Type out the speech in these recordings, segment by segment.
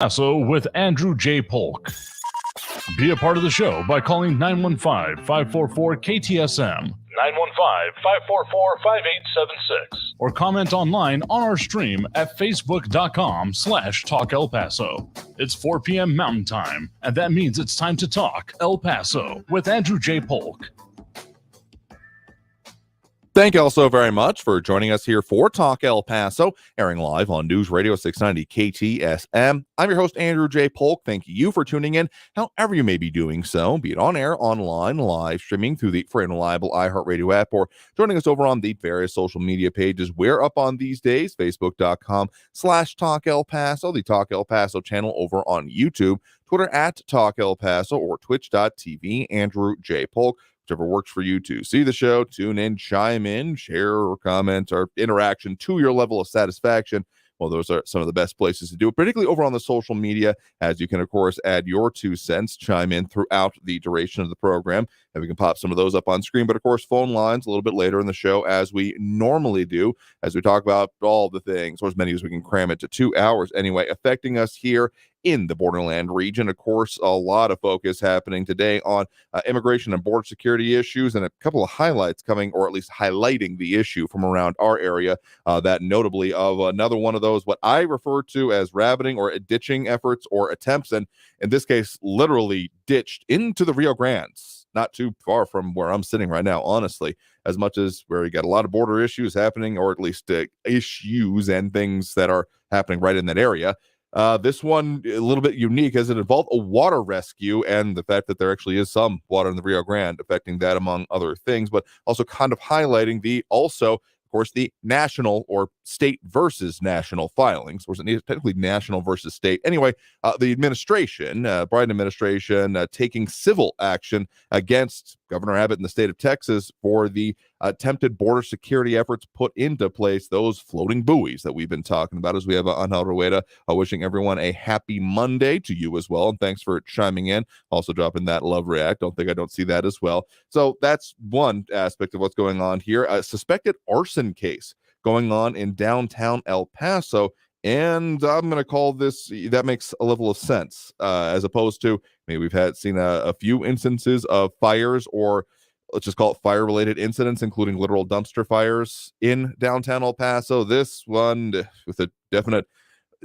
Paso with Andrew J. Polk. Be a part of the show by calling 915-544-KTSM, 915-544-5876, or comment online on our stream at facebook.com/Talk El Paso. It's 4 p.m. Mountain Time, and that means it's time to talk El Paso with Andrew J. Polk. Thank you all so very much for joining us here for Talk El Paso, airing live on News Radio 690 KTSM. I'm your host, Andrew J. Polk. Thank you for tuning in, however you may be doing so, be it on air, online, live streaming through the free and reliable iHeartRadio app, or joining us over on the various social media pages we're up on these days, facebook.com/Talk El Paso, the Talk El Paso channel over on YouTube, Twitter at Talk El Paso, or twitch.tv, Andrew J. Polk. Whichever works for you to see the show, tune in, chime in, share or comment or interaction to your level of satisfaction. Well, those are some of the best places to do it, particularly over on the social media, as you can, of course, add your 2 cents, chime in throughout the duration of the program, and we can pop some of those up on screen. But, of course, phone lines a little bit later in the show, as we normally do, as we talk about all the things, or as many as we can cram into 2 hours anyway, affecting us here in the Borderland region. Of course, a lot of focus happening today on immigration and border security issues, and a couple of highlights coming, or at least highlighting the issue from around our area, that notably of another one of those, what I refer to as rabbiting or ditching efforts or attempts, and in this case, literally ditched into the Rio Grande, not too far from where I'm sitting right now, honestly, as much as where you got a lot of border issues happening, or at least issues and things that are happening right in that area. This one a little bit unique as it involved a water rescue, and the fact that there actually is some water in the Rio Grande affecting that, among other things, but also kind of highlighting of course, the national or state versus national filings, or is it technically national versus state? Anyway, the administration, Biden administration, taking civil action against Governor Abbott in the state of Texas for the attempted border security efforts put into place, those floating buoys that we've been talking about, as we have Angel Rueda wishing everyone a happy Monday, to you as well, and thanks for chiming in, also dropping that love react. I don't see that as well. So that's one aspect of what's going on here. A suspected arson case going on in downtown El Paso, and I'm going to call this, that makes a level of sense, as opposed to, maybe we've seen a few instances of fires, or let's just call it fire-related incidents, including literal dumpster fires in downtown El Paso. This one, with a definite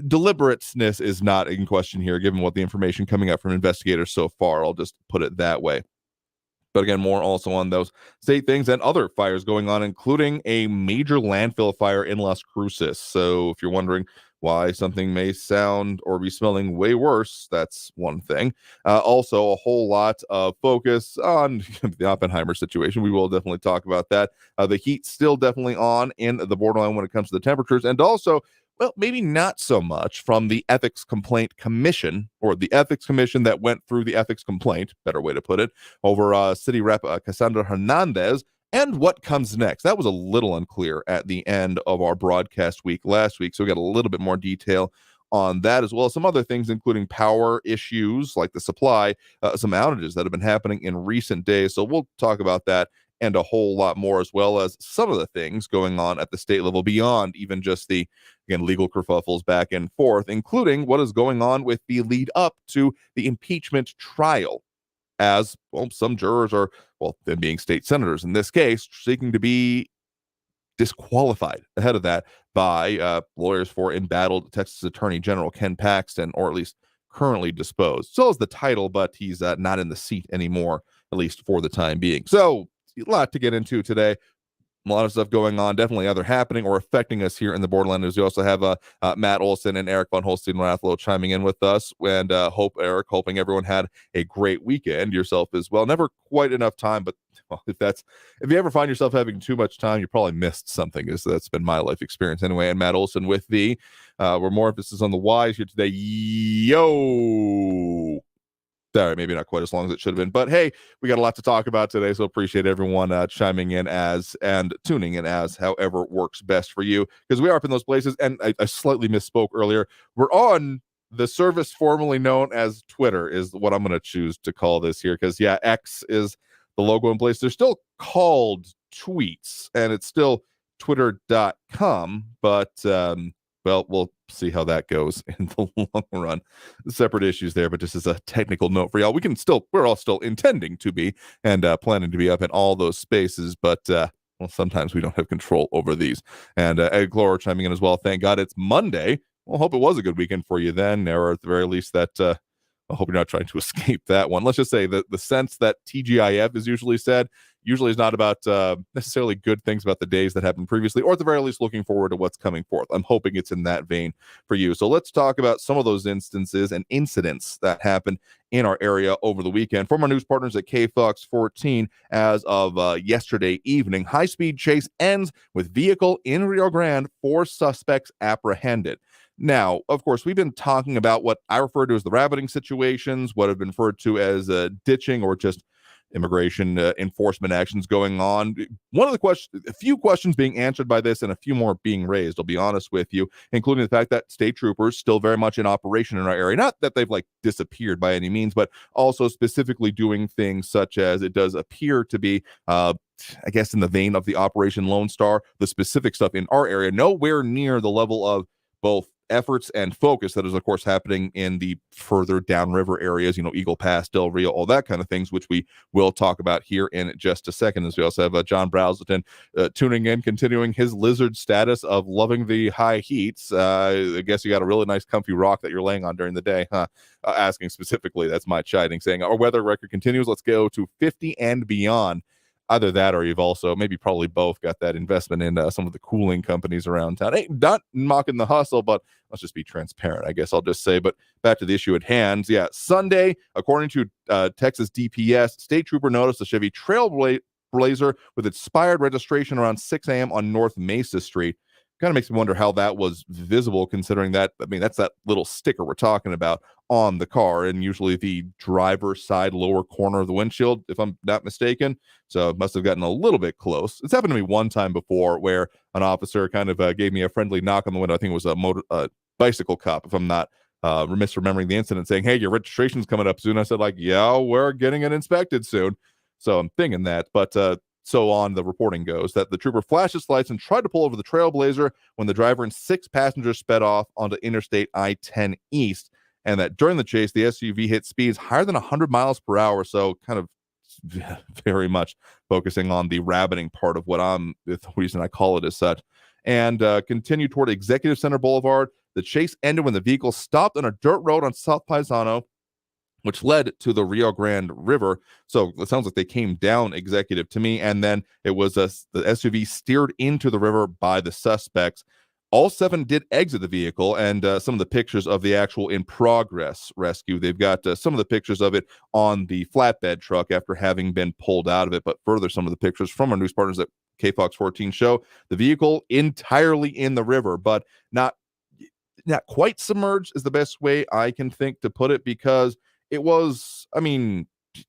deliberateness, is not in question here, given what the information coming up from investigators so far. I'll just put it that way. But again, more also on those state things and other fires going on, including a major landfill fire in Las Cruces. So if you're wondering why something may sound or be smelling way worse, that's one thing. Also, a whole lot of focus on the Oppenheimer situation. We will definitely talk about that. The heat's still definitely on in the borderline when it comes to the temperatures, and also, well, maybe not so much from the Ethics Complaint Commission, or the Ethics Commission that went through the ethics complaint, better way to put it, over City Rep Cassandra Hernandez, and what comes next. That was a little unclear at the end of our broadcast week last week, so we got a little bit more detail on that, as well as some other things, including power issues like the supply, some outages that have been happening in recent days. So we'll talk about that and a whole lot more, as well as some of the things going on at the state level beyond even just the, again, legal kerfuffles back and forth, including what is going on with the lead up to the impeachment trial, as, well, some jurors are, well, them being state senators in this case, seeking to be disqualified ahead of that by lawyers for embattled Texas Attorney General Ken Paxton, or at least currently disposed. So is the title, but he's not in the seat anymore, at least for the time being. So a lot to get into today. A lot of stuff going on, definitely either happening or affecting us here in the Borderlanders. We also have Matt Olson and Eric Von Holstein-Rathlow chiming in with us, and hoping everyone had a great weekend. Yourself as well. Never quite enough time, but well, if you ever find yourself having too much time, you probably missed something. That's been my life experience anyway. And Matt Olson with we're more emphasis on the whys here today. Yo. Sorry, maybe not quite as long as it should have been, but hey, we got a lot to talk about today, so appreciate everyone chiming in and tuning in as however works best for you, because we are up in those places. And I slightly misspoke earlier. We're on the service formerly known as Twitter, is what I'm going to choose to call this here, because yeah, X is the logo in place. They're still called tweets, and it's still twitter.com, but well, we'll see how that goes in the long run. Separate issues there, but just as a technical note for y'all, we're all still intending to be and planning to be up in all those spaces, but well, sometimes we don't have control over these. And Ed Glor chiming in as well. Thank God it's Monday. Well, hope it was a good weekend for you then, or at the very least that I hope you're not trying to escape that one. Let's just say that the sense that TGIF is usually said usually is not about necessarily good things about the days that happened previously, or at the very least looking forward to what's coming forth. I'm hoping it's in that vein for you. So let's talk about some of those instances and incidents that happened in our area over the weekend. From our news partners at KFOX 14, as of yesterday evening, high-speed chase ends with vehicle in Rio Grande, 4 suspects apprehended. Now, of course, we've been talking about what I refer to as the rabbiting situations, what have been referred to as ditching or just immigration enforcement actions going on. One of the questions, a few questions being answered by this and a few more being raised, I'll be honest with you, including the fact that state troopers still very much in operation in our area. Not that they've disappeared by any means, but also specifically doing things such as it does appear to be I guess in the vein of the Operation Lone Star, the specific stuff in our area, nowhere near the level of both efforts and focus that is, of course, happening in the further downriver areas, Eagle Pass, Del Rio, all that kind of things, which we will talk about here in just a second. As we also have John Browselton tuning in, continuing his lizard status of loving the high heats. I guess you got a really nice comfy rock that you're laying on during the day, huh? Asking specifically, that's my chiding, saying our weather record continues. Let's go to 50 and beyond. Either that or you've also, maybe probably both, got that investment in some of the cooling companies around town. Hey, not mocking the hustle, but let's just be transparent, I guess I'll just say. But back to the issue at hand. Yeah, Sunday, according to Texas DPS, state trooper noticed a Chevy Trailblazer with expired registration around 6 a.m. on North Mesa Street. Kind of makes me wonder how that was visible, considering that, that's that little sticker we're talking about on the car, and usually the driver's side lower corner of the windshield, if I'm not mistaken. So it must have gotten a little bit close. It's happened to me one time before where an officer kind of gave me a friendly knock on the window. I think it was a bicycle cop, if I'm not misremembering the incident, saying, hey, your registration's coming up soon. I said, yeah, we're getting it inspected soon. So I'm thinking that, but so on the reporting goes that the trooper flashed his lights and tried to pull over the Trailblazer when the driver and 6 passengers sped off onto Interstate I-10 East, and that during the chase, the SUV hit speeds higher than 100 miles per hour. So kind of very much focusing on the rabbiting part of the reason I call it as such, and continued toward Executive Center Boulevard. The chase ended when the vehicle stopped on a dirt road on South Paisano, which led to the Rio Grande River. So it sounds like they came down Executive to me, and then it was the SUV steered into the river by the suspects. All 7 did exit the vehicle, and some of the pictures of the actual in-progress rescue. They've got some of the pictures of it on the flatbed truck after having been pulled out of it, but further some of the pictures from our news partners at KFOX 14 show the vehicle entirely in the river, but not quite submerged is the best way I can think to put it, because it was,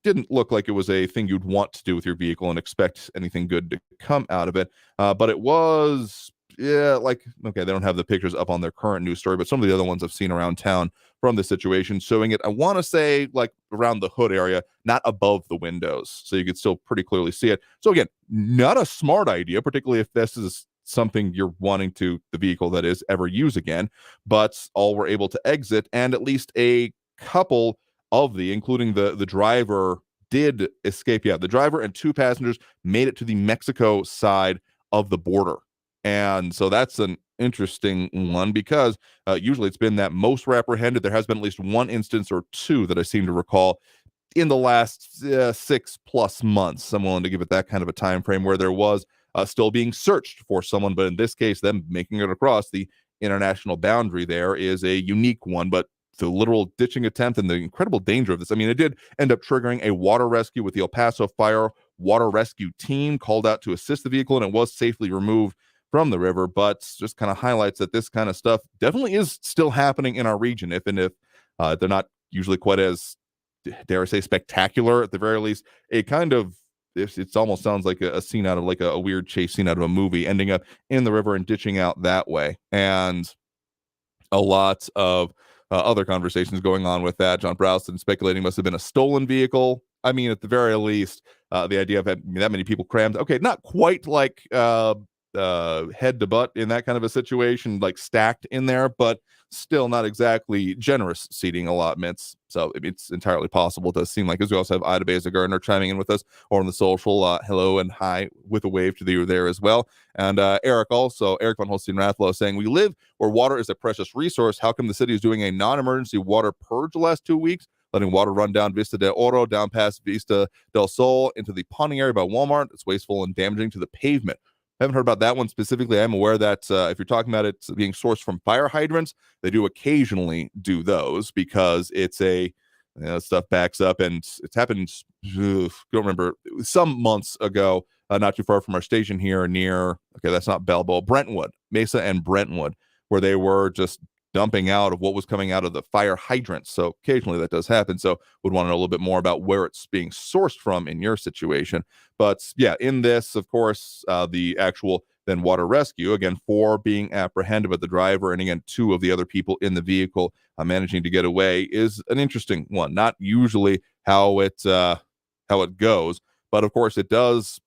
didn't look like it was a thing you'd want to do with your vehicle and expect anything good to come out of it. But it was, okay, they don't have the pictures up on their current news story, but some of the other ones I've seen around town from the situation showing it, I want to say around the hood area, not above the windows. So you could still pretty clearly see it. So again, not a smart idea, particularly if this is something you're wanting to, the vehicle that is, ever use again. But all were able to exit, and at least a couple of including the driver, did escape. Yeah, the driver and 2 passengers made it to the Mexico side of the border. And so that's an interesting one, because usually it's been that most were apprehended. There has been at least one instance or 2 that I seem to recall in the last 6+ months. I'm willing to give it that kind of a time frame where there was still being searched for someone. But in this case, them making it across the international boundary there is a unique one. But the literal ditching attempt and the incredible danger of this. It did end up triggering a water rescue with the El Paso Fire Water Rescue Team called out to assist the vehicle, and it was safely removed from the river. But just kind of highlights that this kind of stuff definitely is still happening in our region, if they're not usually quite as, dare I say, spectacular. At the very least, a kind of, it almost sounds like a scene out of a weird chase scene out of a movie, ending up in the river and ditching out that way. And a lot of other conversations going on with that. John Browston speculating must have been a stolen vehicle. At the very least, the idea of having that many people crammed. Okay, not quite like head to butt in that kind of a situation, like stacked in there, but still not exactly generous seating allotments. So it's entirely possible. It does seem like, as we also have Ida Beza Gardner chiming in with us or on the social. Hello and hi with a wave to you there as well. And Eric von Holstein Rathlow saying, we live where water is a precious resource. How come the city is doing a non-emergency water purge the last 2 weeks? Letting water run down Vista del Oro, down past Vista del Sol into the ponding area by Walmart. It's wasteful and damaging to the pavement. I haven't heard about that one specifically. I'm aware that if you're talking about it being sourced from fire hydrants, they do occasionally do those because it's stuff backs up, and it's happened. Don't remember, some months ago, not too far from our station here near. Okay, that's not Balboa, Brentwood, Mesa, and Brentwood, where they were just dumping out of what was coming out of the fire hydrants. So occasionally that does happen. So would want to know a little bit more about where it's being sourced from in your situation. But yeah, in this, of course, the actual then water rescue, again, 4 being apprehended, but the driver and again 2 of the other people in the vehicle managing to get away is an interesting one. Not usually how it goes, but of course it does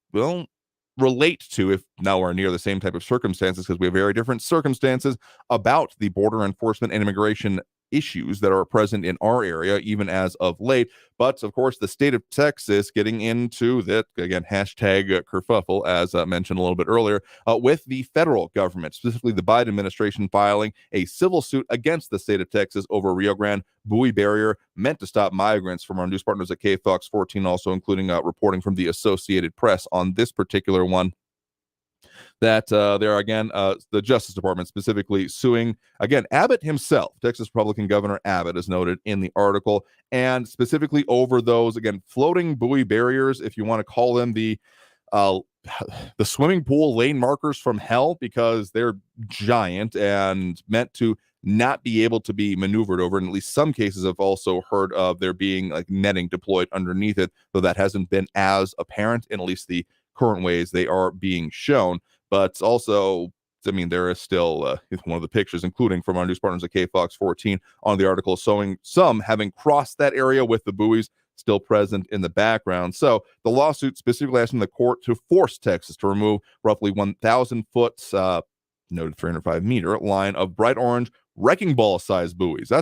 relate to, if nowhere near the same type of circumstances, because we have very different circumstances about the border enforcement and immigration issues that are present in our area, even as of late. But of course, the state of Texas getting into that again, hashtag kerfuffle, as mentioned a little bit earlier, with the federal government, specifically the Biden administration, filing a civil suit against the state of Texas over Rio Grande buoy barrier meant to stop migrants. From our news partners at KFOX 14, also including reporting from the Associated Press on this particular one. That there are, again, the Justice Department specifically suing, again, Abbott himself, Texas Republican Governor Abbott, is noted in the article, and specifically over those, again, floating buoy barriers, if you want to call them the swimming pool lane markers from hell, because they're giant and meant to not be able to be maneuvered over. In at least some cases, I've also heard of there being like netting deployed underneath it, though that hasn't been as apparent in at least the current ways they are being shown. But also, I mean, there is still one of the pictures, including from our news partners at KFOX 14 on the article, showing some having crossed that area with the buoys still present in the background. So the lawsuit specifically asking the court to force Texas to remove roughly 1,000 foot, noted 305 meter line of bright orange wrecking ball sized buoys.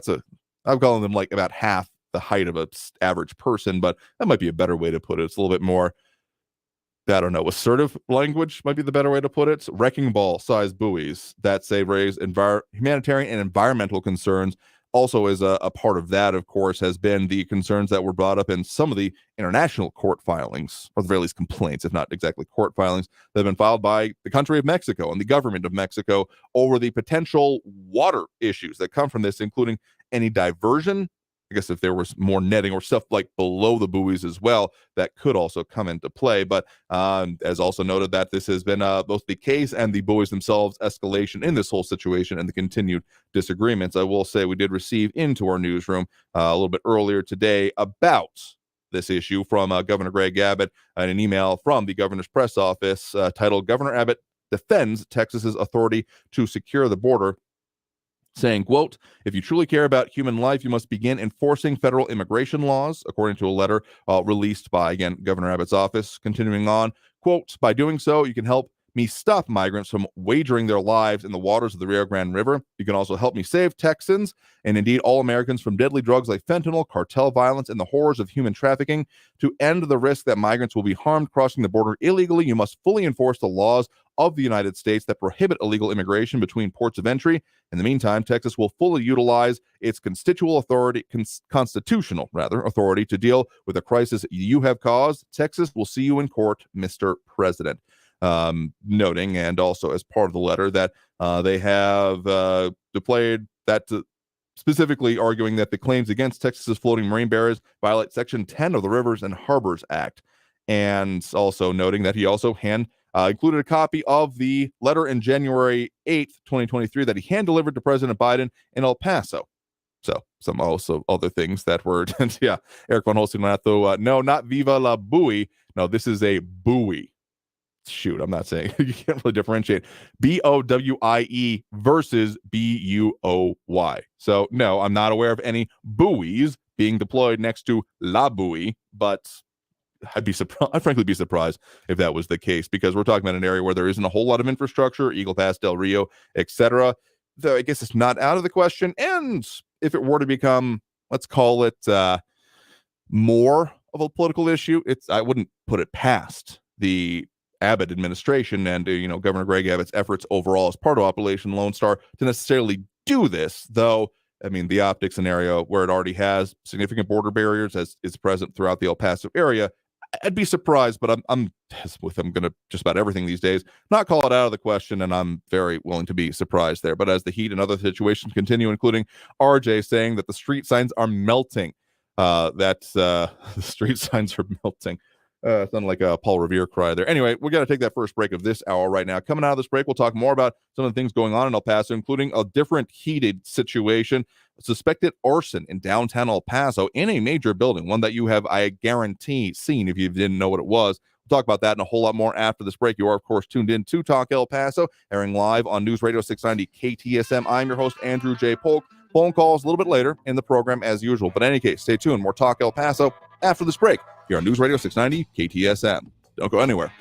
I'm calling them like about half the height of an average person, but that might be a better way to put it. It's a little bit more, I don't know, assertive language might be the better way to put it. Wrecking ball sized buoys that say raise humanitarian and environmental concerns. Also, as a part of that, of course, has been the concerns that were brought up in some of the international court filings, or at the very least complaints, if not exactly court filings, that have been filed by the country of Mexico and the government of Mexico over the potential water issues that come from this, including any diversion. I guess if there was more netting or stuff like below the buoys as well, that could also come into play. But as also noted, that this has been both the case and the buoys themselves escalation in this whole situation and the continued disagreements. I will say we did receive into our newsroom a little bit earlier today about this issue from Governor Greg Abbott and an email from the governor's press office titled "Governor Abbott Defends Texas's Authority to Secure the Border," saying, quote, "If you truly care about human life, you must begin enforcing federal immigration laws," according to a letter released by, again, Governor Abbott's office. Continuing on, quote, "By doing so, you can help me stop migrants from wagering their lives in the waters of the Rio Grande River. You can also help me save Texans and indeed all Americans from deadly drugs like fentanyl, cartel violence, and the horrors of human trafficking. To end the risk that migrants will be harmed crossing the border illegally, you must fully enforce the laws of the United States that prohibit illegal immigration between ports of entry. In the meantime, Texas will fully utilize its constitutional authority to deal with the crisis you have caused. Texas will see you in court, Mr. President." Noting, and also as part of the letter, that they have deployed that specifically arguing that the claims against Texas's floating marine barriers violate Section 10 of the Rivers and Harbors Act. And also noting that he also included a copy of the letter in January 8th, 2023, that he hand-delivered to President Biden in El Paso. So some also other things that were, yeah, Eric von Holstein, no, not Viva la Buoy. No, this is a buoy. Shoot, I'm not saying, you can't really differentiate BOWIE versus BUOY. So no, I'm not aware of any buoys being deployed next to La Buoy, but I'd frankly be surprised if that was the case, because we're talking about an area where there isn't a whole lot of infrastructure, Eagle Pass, Del Rio, etc. Though I guess it's not out of the question. And if it were to become, let's call it more of a political issue, I wouldn't put it past the Abbott administration and Governor Greg Abbott's efforts overall as part of Operation Lone Star to necessarily do this, though. I mean, the optic scenario where it already has significant border barriers as is present throughout the El Paso area, I'd be surprised, but I'm going to just about everything these days not call it out of the question, and I'm very willing to be surprised there. But as the heat and other situations continue, including RJ saying that the street signs are melting, the street signs are melting. Sounded like a Paul Revere cry there. Anyway, we got to take that first break of this hour right now. Coming out of this break, we'll talk more about some of the things going on in El Paso, including a different heated situation, suspected arson in downtown El Paso in a major building, one that you have, I guarantee, seen if you didn't know what it was. We'll talk about that and a whole lot more after this break. You are, of course, tuned in to Talk El Paso, airing live on News Radio 690 KTSM. I'm your host, Andrew J. Polk. Phone calls a little bit later in the program as usual. But in any case, stay tuned. More Talk El Paso after this break here on News Radio 690 KTSM. Don't go anywhere.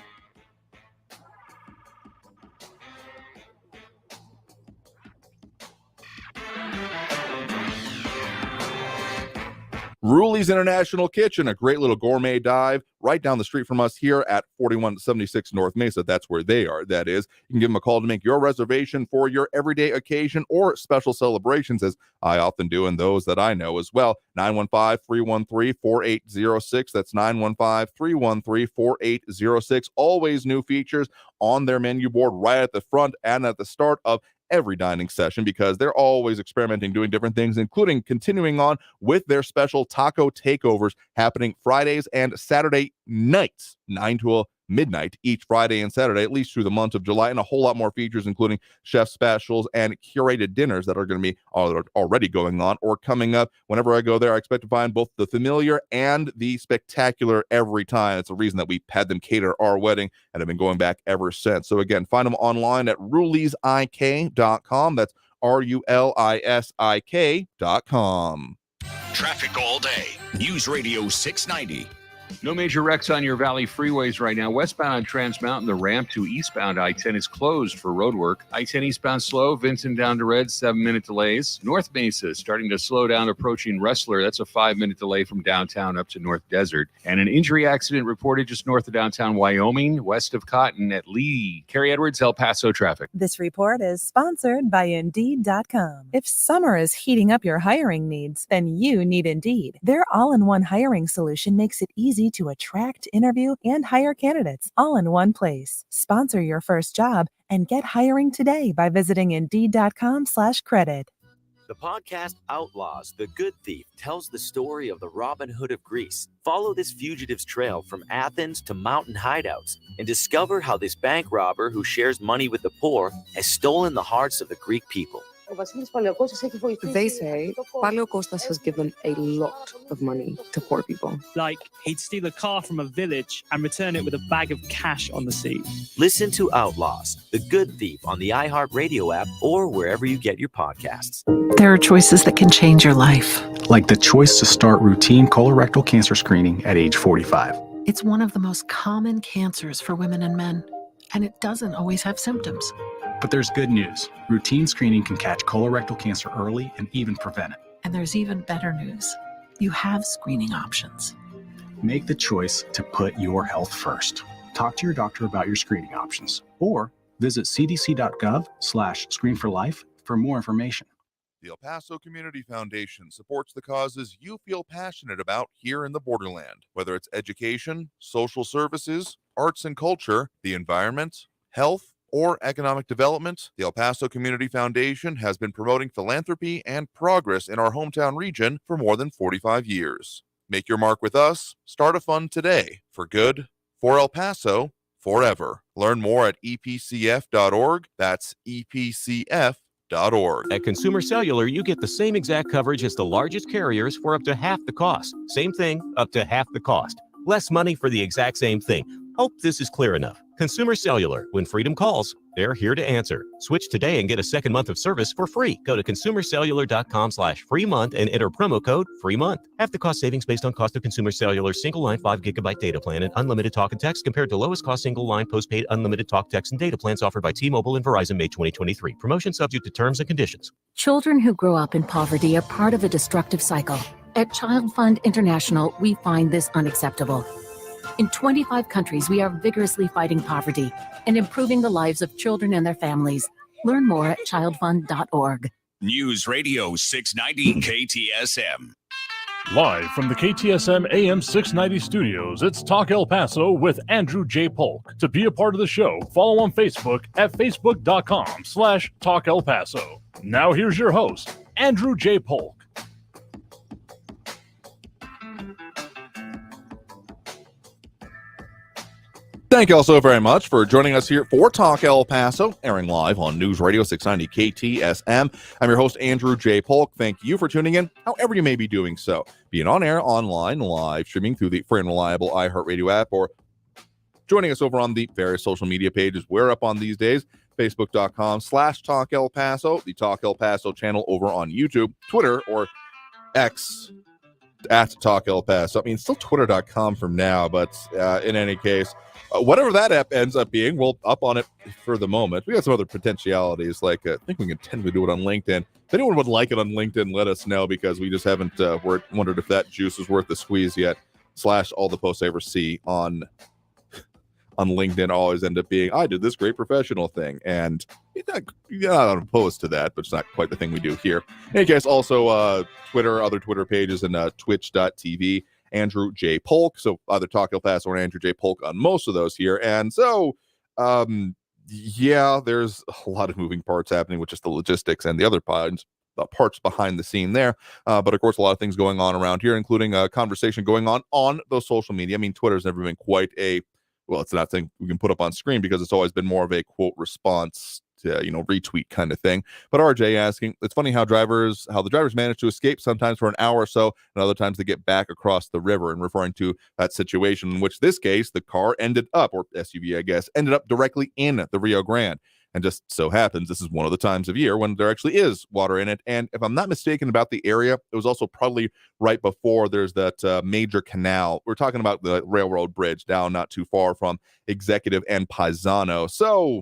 Ruli's International Kitchen, a great little gourmet dive right down the street from us here at 4176 North Mesa. That's where they are, that is. You can give them a call to make your reservation for your everyday occasion or special celebrations, as I often do, and those that I know as well. 915-313-4806. That's 915-313-4806. Always new features on their menu board right at the front and at the start of every dining session, because they're always experimenting, doing different things, including continuing on with their special taco takeovers happening Fridays and Saturday nights, 9 to midnight each Friday and Saturday, at least through the month of July, and a whole lot more features, including chef specials and curated dinners that are going to be already going on or coming up. Whenever I go there, I expect to find both the familiar and the spectacular every time. It's a reason that we had them cater our wedding and have been going back ever since. So again, find them online at rulisik.com. That's rulisik.com. Traffic all day. News Radio 690. No major wrecks on your Valley freeways right now. Westbound on Trans Mountain, the ramp to eastbound I-10 is closed for road work. I-10 eastbound slow, Vincent down to Red, 7-minute delays. North Mesa is starting to slow down approaching Rustler. That's a 5-minute delay from downtown up to North Desert. And an injury accident reported just north of downtown Wyoming, west of Cotton at Lee. Carrie Edwards, El Paso traffic. This report is sponsored by Indeed.com. If summer is heating up your hiring needs, then you need Indeed. Their all-in-one hiring solution makes it easy to attract, interview, and hire candidates all in one place. Sponsor your first job and get hiring today by visiting Indeed.com/credit. The podcast Outlaws, The Good Thief tells the story of the Robin Hood of Greece. Follow this fugitive's trail from Athens to mountain hideouts and discover how this bank robber who shares money with the poor has stolen the hearts of the Greek people. They say Paleokostas has given a lot of money to poor people. Like, he'd steal a car from a village and return it with a bag of cash on the seat. Listen to Outlaws, The Good Thief on the iHeartRadio app or wherever you get your podcasts. There are choices that can change your life. Like the choice to start routine colorectal cancer screening at age 45. It's one of the most common cancers for women and men, and it doesn't always have symptoms. But there's good news. Routine screening can catch colorectal cancer early and even prevent it. And there's even better news. You have screening options. Make the choice to put your health first. Talk to your doctor about your screening options or visit cdc.gov/screenforlife for more information. The El Paso Community Foundation supports the causes you feel passionate about here in the Borderland, whether it's education, social services, arts and culture, the environment, health, or economic development. The El Paso Community Foundation has been promoting philanthropy and progress in our hometown region for more than 45 years. Make your mark with us. Start a fund today for good, for El Paso, forever. Learn more at epcf.org. That's epcf.org. At Consumer Cellular, you get the same exact coverage as the largest carriers for up to half the cost. Same thing, up to half the cost. Less money for the exact same thing. Hope this is clear enough. Consumer Cellular. When freedom calls, they're here to answer. Switch today and get a second month of service for free. Go to consumercellular.com/free month and enter promo code free month. Half the cost savings based on cost of Consumer Cellular's single line 5 gigabyte data plan and unlimited talk and text compared to lowest cost single line postpaid unlimited talk, text, and data plans offered by T-Mobile and Verizon May 2023. Promotion subject to terms and conditions. Children who grow up in poverty are part of a destructive cycle. At Child Fund International, we find this unacceptable. In 25 countries, we are vigorously fighting poverty and improving the lives of children and their families. Learn more at childfund.org. News Radio 690 KTSM. Live from the KTSM AM 690 studios, it's Talk El Paso with Andrew J. Polk. To be a part of the show, follow on Facebook at facebook.com/Talk El Paso. Now here's your host, Andrew J. Polk. Thank you all so very much for joining us here for Talk El Paso, airing live on News Radio 690 KTSM. I'm your host, Andrew J. Polk. Thank you for tuning in, however you may be doing so. Being on air, online, live, streaming through the free and reliable iHeartRadio app, or joining us over on the various social media pages we're up on these days, facebook.com/Talk El Paso, the Talk El Paso channel over on YouTube, Twitter, or X, at Talk El Paso. I mean, still twitter.com from now, but in any case, whatever that app ends up being, we'll up on it for the moment. We got some other potentialities, like I think we can tentatively do it on LinkedIn. If anyone would like it on LinkedIn, let us know, because we just haven't wondered if that juice is worth the squeeze yet. / all the posts I ever see on LinkedIn always end up being, I did this great professional thing. And you're not opposed to that, but it's not quite the thing we do here. In any case, also Twitter, other Twitter pages, and twitch.tv. Andrew J. Polk. So either Talk El Paso or Andrew J. Polk on most of those here. And so, yeah, there's a lot of moving parts happening with just the logistics and the other parts behind the scene there. But of course, a lot of things going on around here, including a conversation going on those social media. I mean, Twitter's never been quite well, it's not something we can put up on screen because it's always been more of a quote response to, retweet kind of thing. But RJ asking, it's funny how the drivers manage to escape sometimes for an hour or so, and other times they get back across the river, and referring to that situation in which this case, the car ended up, or SUV, I guess, ended up directly in the Rio Grande. And just so happens, this is one of the times of year when there actually is water in it. And if I'm not mistaken about the area, it was also probably right before there's that major canal. We're talking about the railroad bridge down not too far from Executive and Paisano. So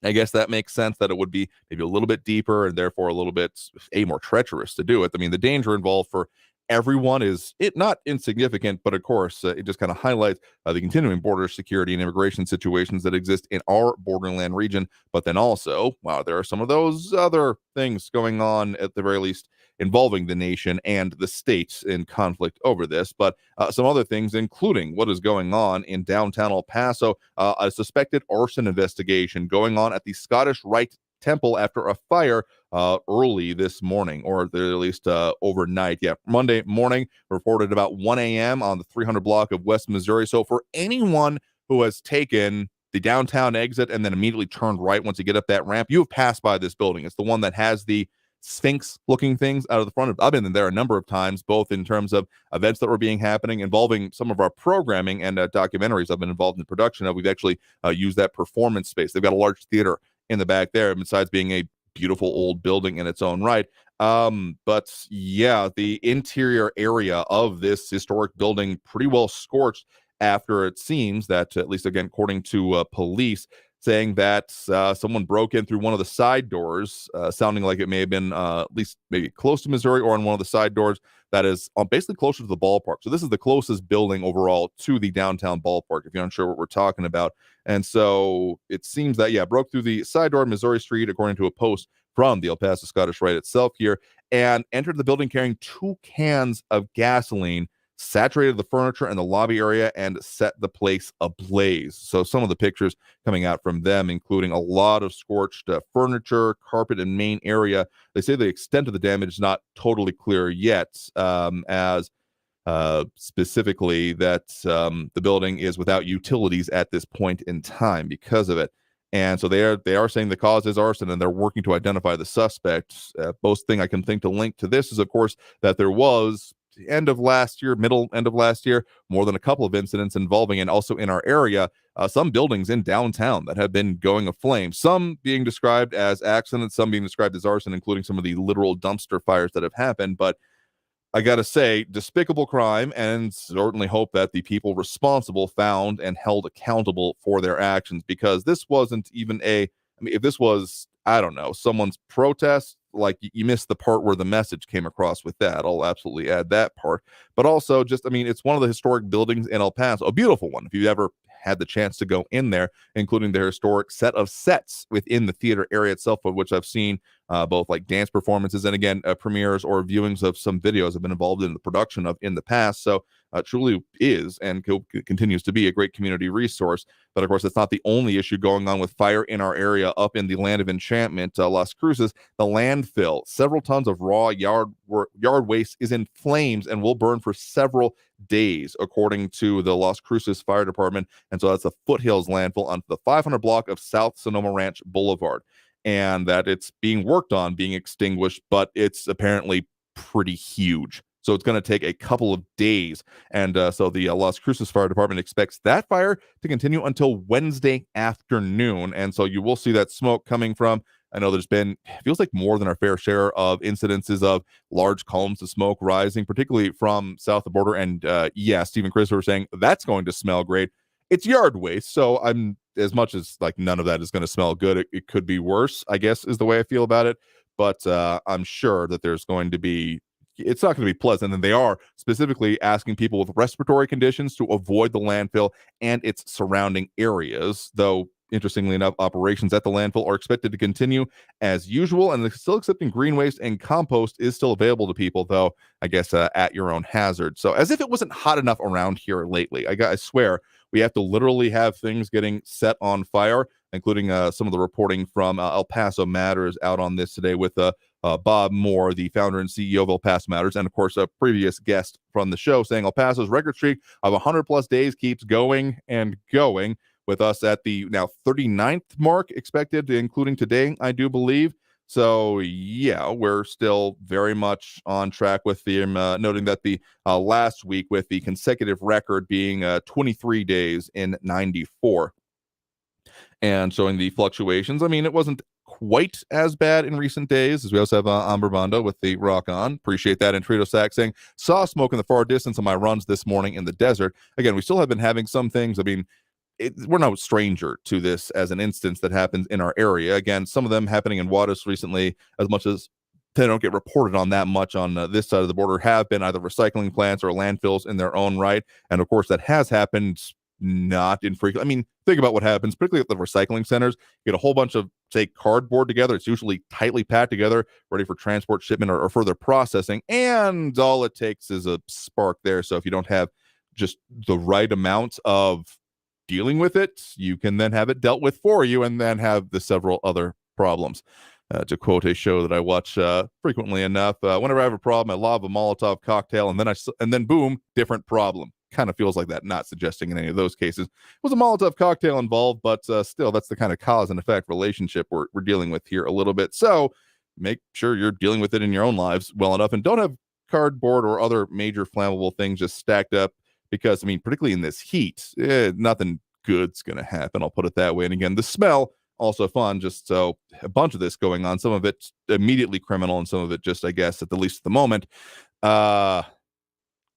I guess that makes sense that it would be maybe a little bit deeper and therefore a little bit more treacherous to do it. I mean, the danger involved for everyone is not insignificant, but of course, it just kind of highlights the continuing border security and immigration situations that exist in our borderland region. But then also, wow, there are some of those other things going on, at the very least, involving the nation and the states in conflict over this. But some other things, including what is going on in downtown El Paso, a suspected arson investigation going on at the Scottish Rite Temple after a fire early this morning, or at least overnight. Yeah, Monday morning, reported about 1 a.m. on the 300 block of West Missouri. So for anyone who has taken the downtown exit and then immediately turned right once you get up that ramp, you have passed by this building. It's the one that has the Sphinx-looking things out of the front of it. I've been in there a number of times, both in terms of events that were happening involving some of our programming and documentaries I've been involved in production of. We've actually used that performance space. They've got a large theater in the back there, besides being a beautiful old building in its own right. But yeah, the interior area of this historic building pretty well scorched after it seems that, at least again, according to police, saying that someone broke in through one of the side doors, sounding like it may have been at least maybe close to Missouri, or on one of the side doors that is basically closer to the ballpark. So this is the closest building overall to the downtown ballpark, if you're unsure what we're talking about. And so it seems that, yeah, broke through the side door of Missouri Street, according to a post from the El Paso Scottish Rite itself here, and entered the building carrying 2 cans of gasoline, saturated the furniture and the lobby area, and set the place ablaze. So some of the pictures coming out from them, including a lot of scorched furniture, carpet, and main area. They say the extent of the damage is not totally clear yet, as specifically that the building is without utilities at this point in time because of it. And so they are saying the cause is arson, and they're working to identify the suspects. Most thing I can think to link to this is, of course, that there was middle end of last year, more than a couple of incidents involving, and also in our area, some buildings in downtown that have been going aflame, some being described as accidents, some being described as arson, including some of the literal dumpster fires that have happened. But I gotta say, despicable crime, and certainly hope that the people responsible found and held accountable for their actions, because this wasn't even if this was, I don't know, someone's protest, like, you missed the part where the message came across with that. I'll absolutely add that part. But also, just, it's one of the historic buildings in El Paso, a beautiful one. If you ever had the chance to go in there, including the historic set of sets within the theater area itself, of which I've seen both like dance performances and, again, premieres or viewings of some videos I've been involved in the production of in the past. So truly is and continues to be a great community resource. But of course, it's not the only issue going on with fire in our area up in the Land of Enchantment, Las Cruces. The landfill, several tons of raw yard waste is in flames and will burn for several days, according to the Las Cruces Fire Department. And so that's the Foothills landfill on the 500 block of South Sonoma Ranch Boulevard. And that it's being worked on being extinguished, but it's apparently pretty huge. So it's going to take a couple of days. And so the Las Cruces Fire Department expects that fire to continue until Wednesday afternoon. And so you will see that smoke coming from, I know there's been, it feels like more than our fair share of incidences of large columns of smoke rising, particularly from south of the border. And Stephen Christopher saying that's going to smell great. It's yard waste. So I'm, as much as like none of that is going to smell good, it could be worse, I guess, is the way I feel about it. But I'm sure that there's going to be, it's not going to be pleasant. And they are specifically asking people with respiratory conditions to avoid the landfill and its surrounding areas. Though, interestingly enough, operations at the landfill are expected to continue as usual, and they're still accepting green waste, and compost is still available to people, though, I guess, at your own hazard. So as if it wasn't hot enough around here lately, I swear, we have to literally have things getting set on fire, including some of the reporting from El Paso Matters out on this today with Bob Moore, the founder and CEO of El Paso Matters, and of course a previous guest from the show, saying El Paso's record streak of 100 plus days keeps going and going, with us at the now 39th mark expected, including today, I do believe. So yeah, we're still very much on track with them, noting that the last week with the consecutive record being 23 days in 94. And showing the fluctuations. It wasn't quite as bad in recent days, as we also have Amber Bando with the Rock On. Appreciate that. And Trito Sack saying, saw smoke in the far distance on my runs this morning in the desert. Again, we still have been having some things. We're no stranger to this as an instance that happens in our area. Again, some of them happening in Juarez recently, as much as they don't get reported on that much on this side of the border, have been either recycling plants or landfills in their own right. And of course, that has happened not infrequently. Think about what happens, particularly at the recycling centers. You get a whole bunch of, say, cardboard together. It's usually tightly packed together, ready for transport, shipment, or further processing. And all it takes is a spark there. So if you don't have just the right amount of dealing with it, you can then have it dealt with for you and then have the several other problems. To quote a show that I watch frequently enough, whenever I have a problem, I lob a Molotov cocktail and then boom, different problem. Kind of feels like that, not suggesting in any of those cases was a Molotov cocktail involved, but still, that's the kind of cause and effect relationship we're dealing with here a little bit. So make sure you're dealing with it in your own lives well enough, and don't have cardboard or other major flammable things just stacked up, because particularly in this heat, nothing good's going to happen. I'll put it that way. And again, the smell, also fun, just so a bunch of this going on, some of it immediately criminal and some of it just, I guess, at the least at the moment,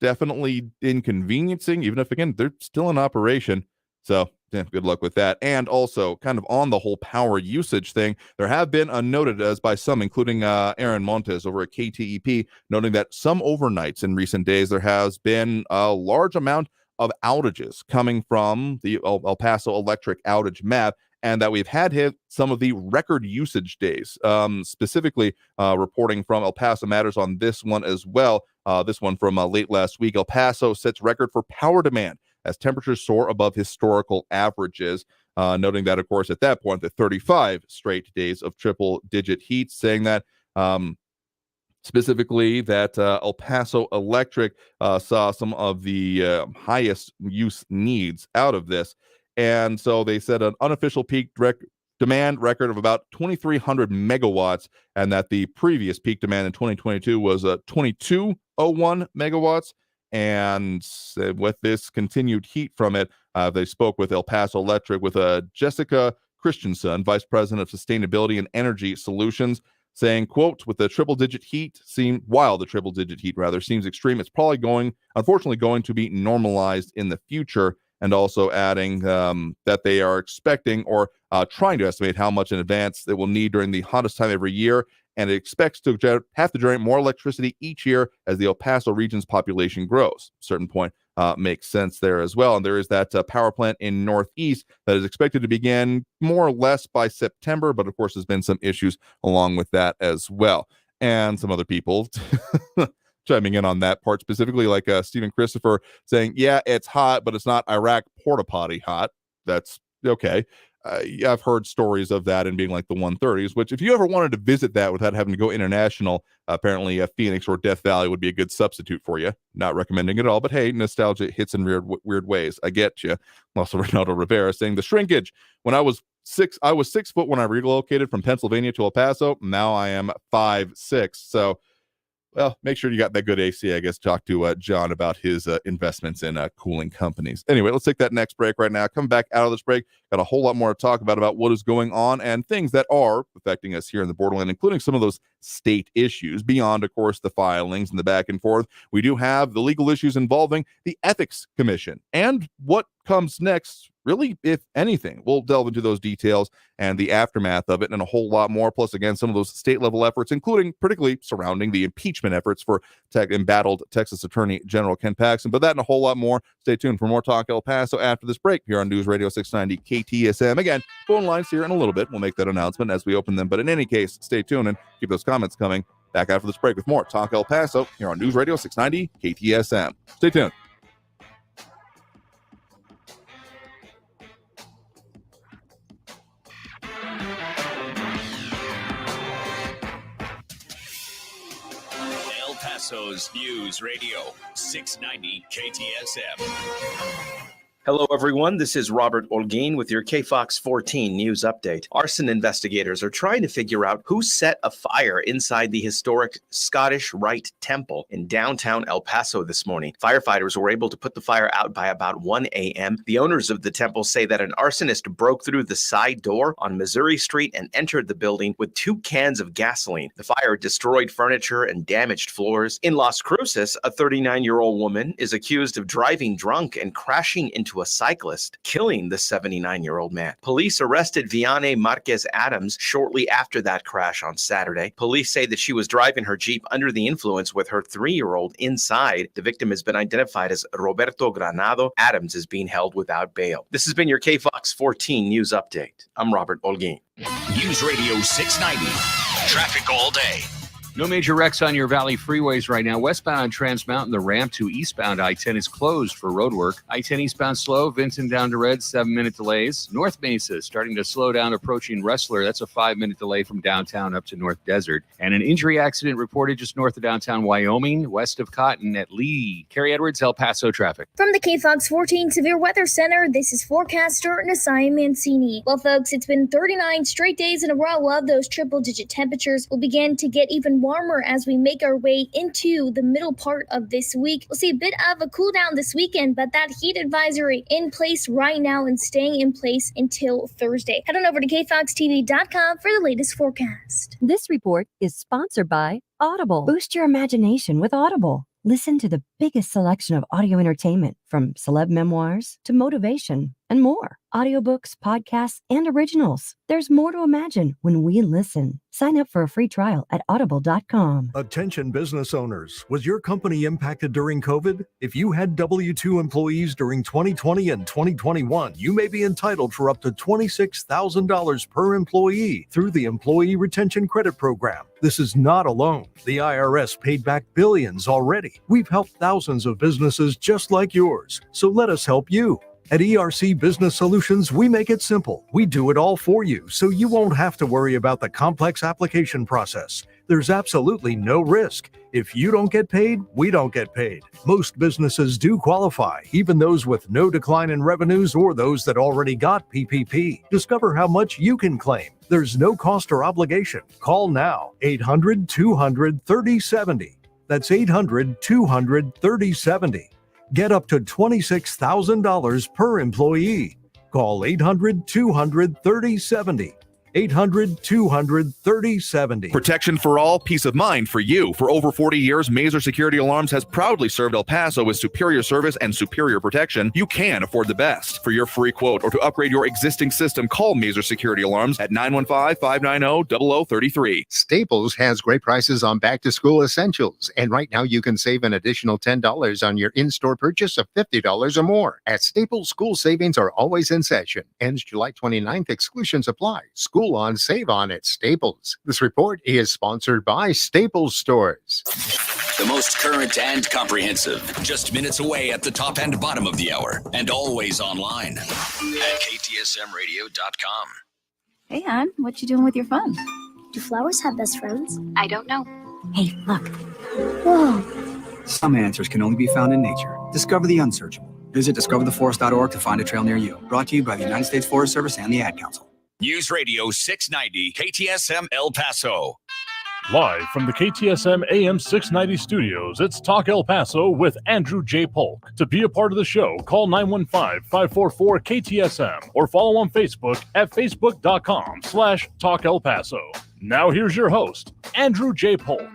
definitely inconveniencing, even if, again, they're still in operation. So yeah, good luck with that. And also, kind of on the whole power usage thing, there have been noted as by some, including Aaron Montes over at KTEP, noting that some overnights in recent days, there has been a large amount of outages coming from the El Paso electric outage map, and that we've had hit some of the record usage days, specifically reporting from El Paso Matters on this one as well. This one from late last week. El Paso sets record for power demand as temperatures soar above historical averages, noting that, of course, at that point, the 35 straight days of triple-digit heat, saying that specifically that El Paso Electric saw some of the highest use needs out of this. And so they set an unofficial peak demand record of about 2,300 megawatts, and that the previous peak demand in 2022 was 22 0.01 megawatts. And with this continued heat from it, they spoke with El Paso Electric with Jessica Christensen, Vice President of Sustainability and Energy Solutions, saying, quote, while the triple digit heat seems extreme, it's probably unfortunately going to be normalized in the future. And also adding that they are expecting or trying to estimate how much in advance it will need during the hottest time every year. And it expects to have to generate more electricity each year as the El Paso region's population grows. Certain point makes sense there as well. And there is that power plant in Northeast that is expected to begin more or less by September, but of course there's been some issues along with that as well. And some other people chiming in on that part specifically, like Stephen Christopher saying, yeah, it's hot, but it's not Iraq porta potty hot. That's okay. I've heard stories of that and being like the 130s, which if you ever wanted to visit that without having to go international, apparently Phoenix or Death Valley would be a good substitute for you. Not recommending it at all, but hey, nostalgia hits in weird ways. I get you. Also, Ronaldo Rivera saying the shrinkage. When I was 6 foot when I relocated from Pennsylvania to El Paso. Now I am 5'6". So, well, make sure you got that good AC. I guess talk to John about his investments in cooling companies. Anyway, let's take that next break right now. Come back out of this break. Got a whole lot more to talk about what is going on and things that are affecting us here in the Borderland, including some of those state issues beyond, of course, the filings and the back and forth. We do have the legal issues involving the Ethics Commission and what comes next, really, if anything. We'll delve into those details and the aftermath of it and a whole lot more. Plus, again, some of those state level efforts, including particularly surrounding the impeachment efforts for embattled Texas Attorney General Ken Paxton. But that and a whole lot more. Stay tuned for more Talk El Paso after this break here on News Radio 690 KTSM. Again, phone lines here in a little bit. We'll make that announcement as we open them. But in any case, stay tuned and keep those comments coming. Back after this break with more Talk El Paso here on News Radio 690 KTSM. Stay tuned. El Paso's News Radio 690 KTSM. Hello, everyone. This is Robert Olguin with your KFOX 14 news update. Arson investigators are trying to figure out who set a fire inside the historic Scottish Rite Temple in downtown El Paso this morning. Firefighters were able to put the fire out by about 1 a.m. The owners of the temple say that an arsonist broke through the side door on Missouri Street and entered the building with 2 cans of gasoline. The fire destroyed furniture and damaged floors. In Las Cruces, a 39-year-old woman is accused of driving drunk and crashing into a cyclist, killing the 79-year-old man. Police arrested Vianney Marquez Adams shortly after that crash on Saturday. Police say that she was driving her Jeep under the influence with her 3-year-old inside. The victim has been identified as Roberto Granado. Adams is being held without bail. This has been your KFOX 14 news update. I'm Robert Olguin. News Radio 690. Traffic all day. No major wrecks on your Valley freeways right now. Westbound on Trans Mountain, the ramp to eastbound I-10 is closed for road work. I-10 eastbound slow, Vincent down to Red, 7-minute delays. North Mesa is starting to slow down approaching Wrestler. That's a 5-minute delay from downtown up to North Desert. And an injury accident reported just north of downtown Wyoming, west of Cotton at Lee. Carrie Edwards, El Paso traffic. From the KFOX 14 Severe Weather Center, this is forecaster Nasai Mancini. Well, folks, it's been 39 straight days in a row of those triple-digit temperatures. Will begin to get even warmer as we make our way into the middle part of this week. We'll see a bit of a cool down this weekend, but that heat advisory in place right now and staying in place until Thursday. Head on over to kfoxtv.com for the latest forecast. This report is sponsored by Audible. Boost your imagination with Audible. Listen to the biggest selection of audio entertainment, from celeb memoirs to motivation and more. Audiobooks, podcasts, and originals. There's more to imagine when we listen. Sign up for a free trial at audible.com. Attention business owners. Was your company impacted during COVID? If you had W-2 employees during 2020 and 2021, you may be entitled for up to $26,000 per employee through the Employee Retention Credit Program. This is not alone. The IRS paid back billions already. We've helped thousands of businesses just like yours. So let us help you. At ERC Business Solutions, we make it simple. We do it all for you, so you won't have to worry about the complex application process. There's absolutely no risk. If you don't get paid, we don't get paid. Most businesses do qualify, even those with no decline in revenues or those that already got PPP. Discover how much you can claim. There's no cost or obligation. Call now, 800-200-3070. That's 800-200-3070. Get up to $26,000 per employee. Call 800-200-3070. 800-200-3070. Protection for all, peace of mind for you. For over 40 years, Mazer Security Alarms has proudly served El Paso with superior service and superior protection. You can afford the best. For your free quote or to upgrade your existing system, call Mazer Security Alarms at 915-590-0033. Staples has great prices on back-to-school essentials, and right now you can save an additional $10 on your in-store purchase of $50 or more. At Staples, school savings are always in session. Ends July 29th. Exclusions apply. School on, save on at Staples. This report is sponsored by Staples Stores. The most current and comprehensive. Just minutes away at the top and bottom of the hour, and always online at ktsmradio.com. Hey, hon, what you doing with your phone? Do flowers have best friends? I don't know. Hey, look. Whoa. Some answers can only be found in nature. Discover the unsearchable. Visit discovertheforest.org to find a trail near you. Brought to you by the United States Forest Service and the Ad Council. News Radio 690 KTSM El Paso. Live from the KTSM AM 690 studios, it's Talk El Paso with Andrew J. Polk. To be a part of the show, call 915-544-KTSM or follow on Facebook at facebook.com/Talk El Paso. Now here's your host, Andrew J. Polk.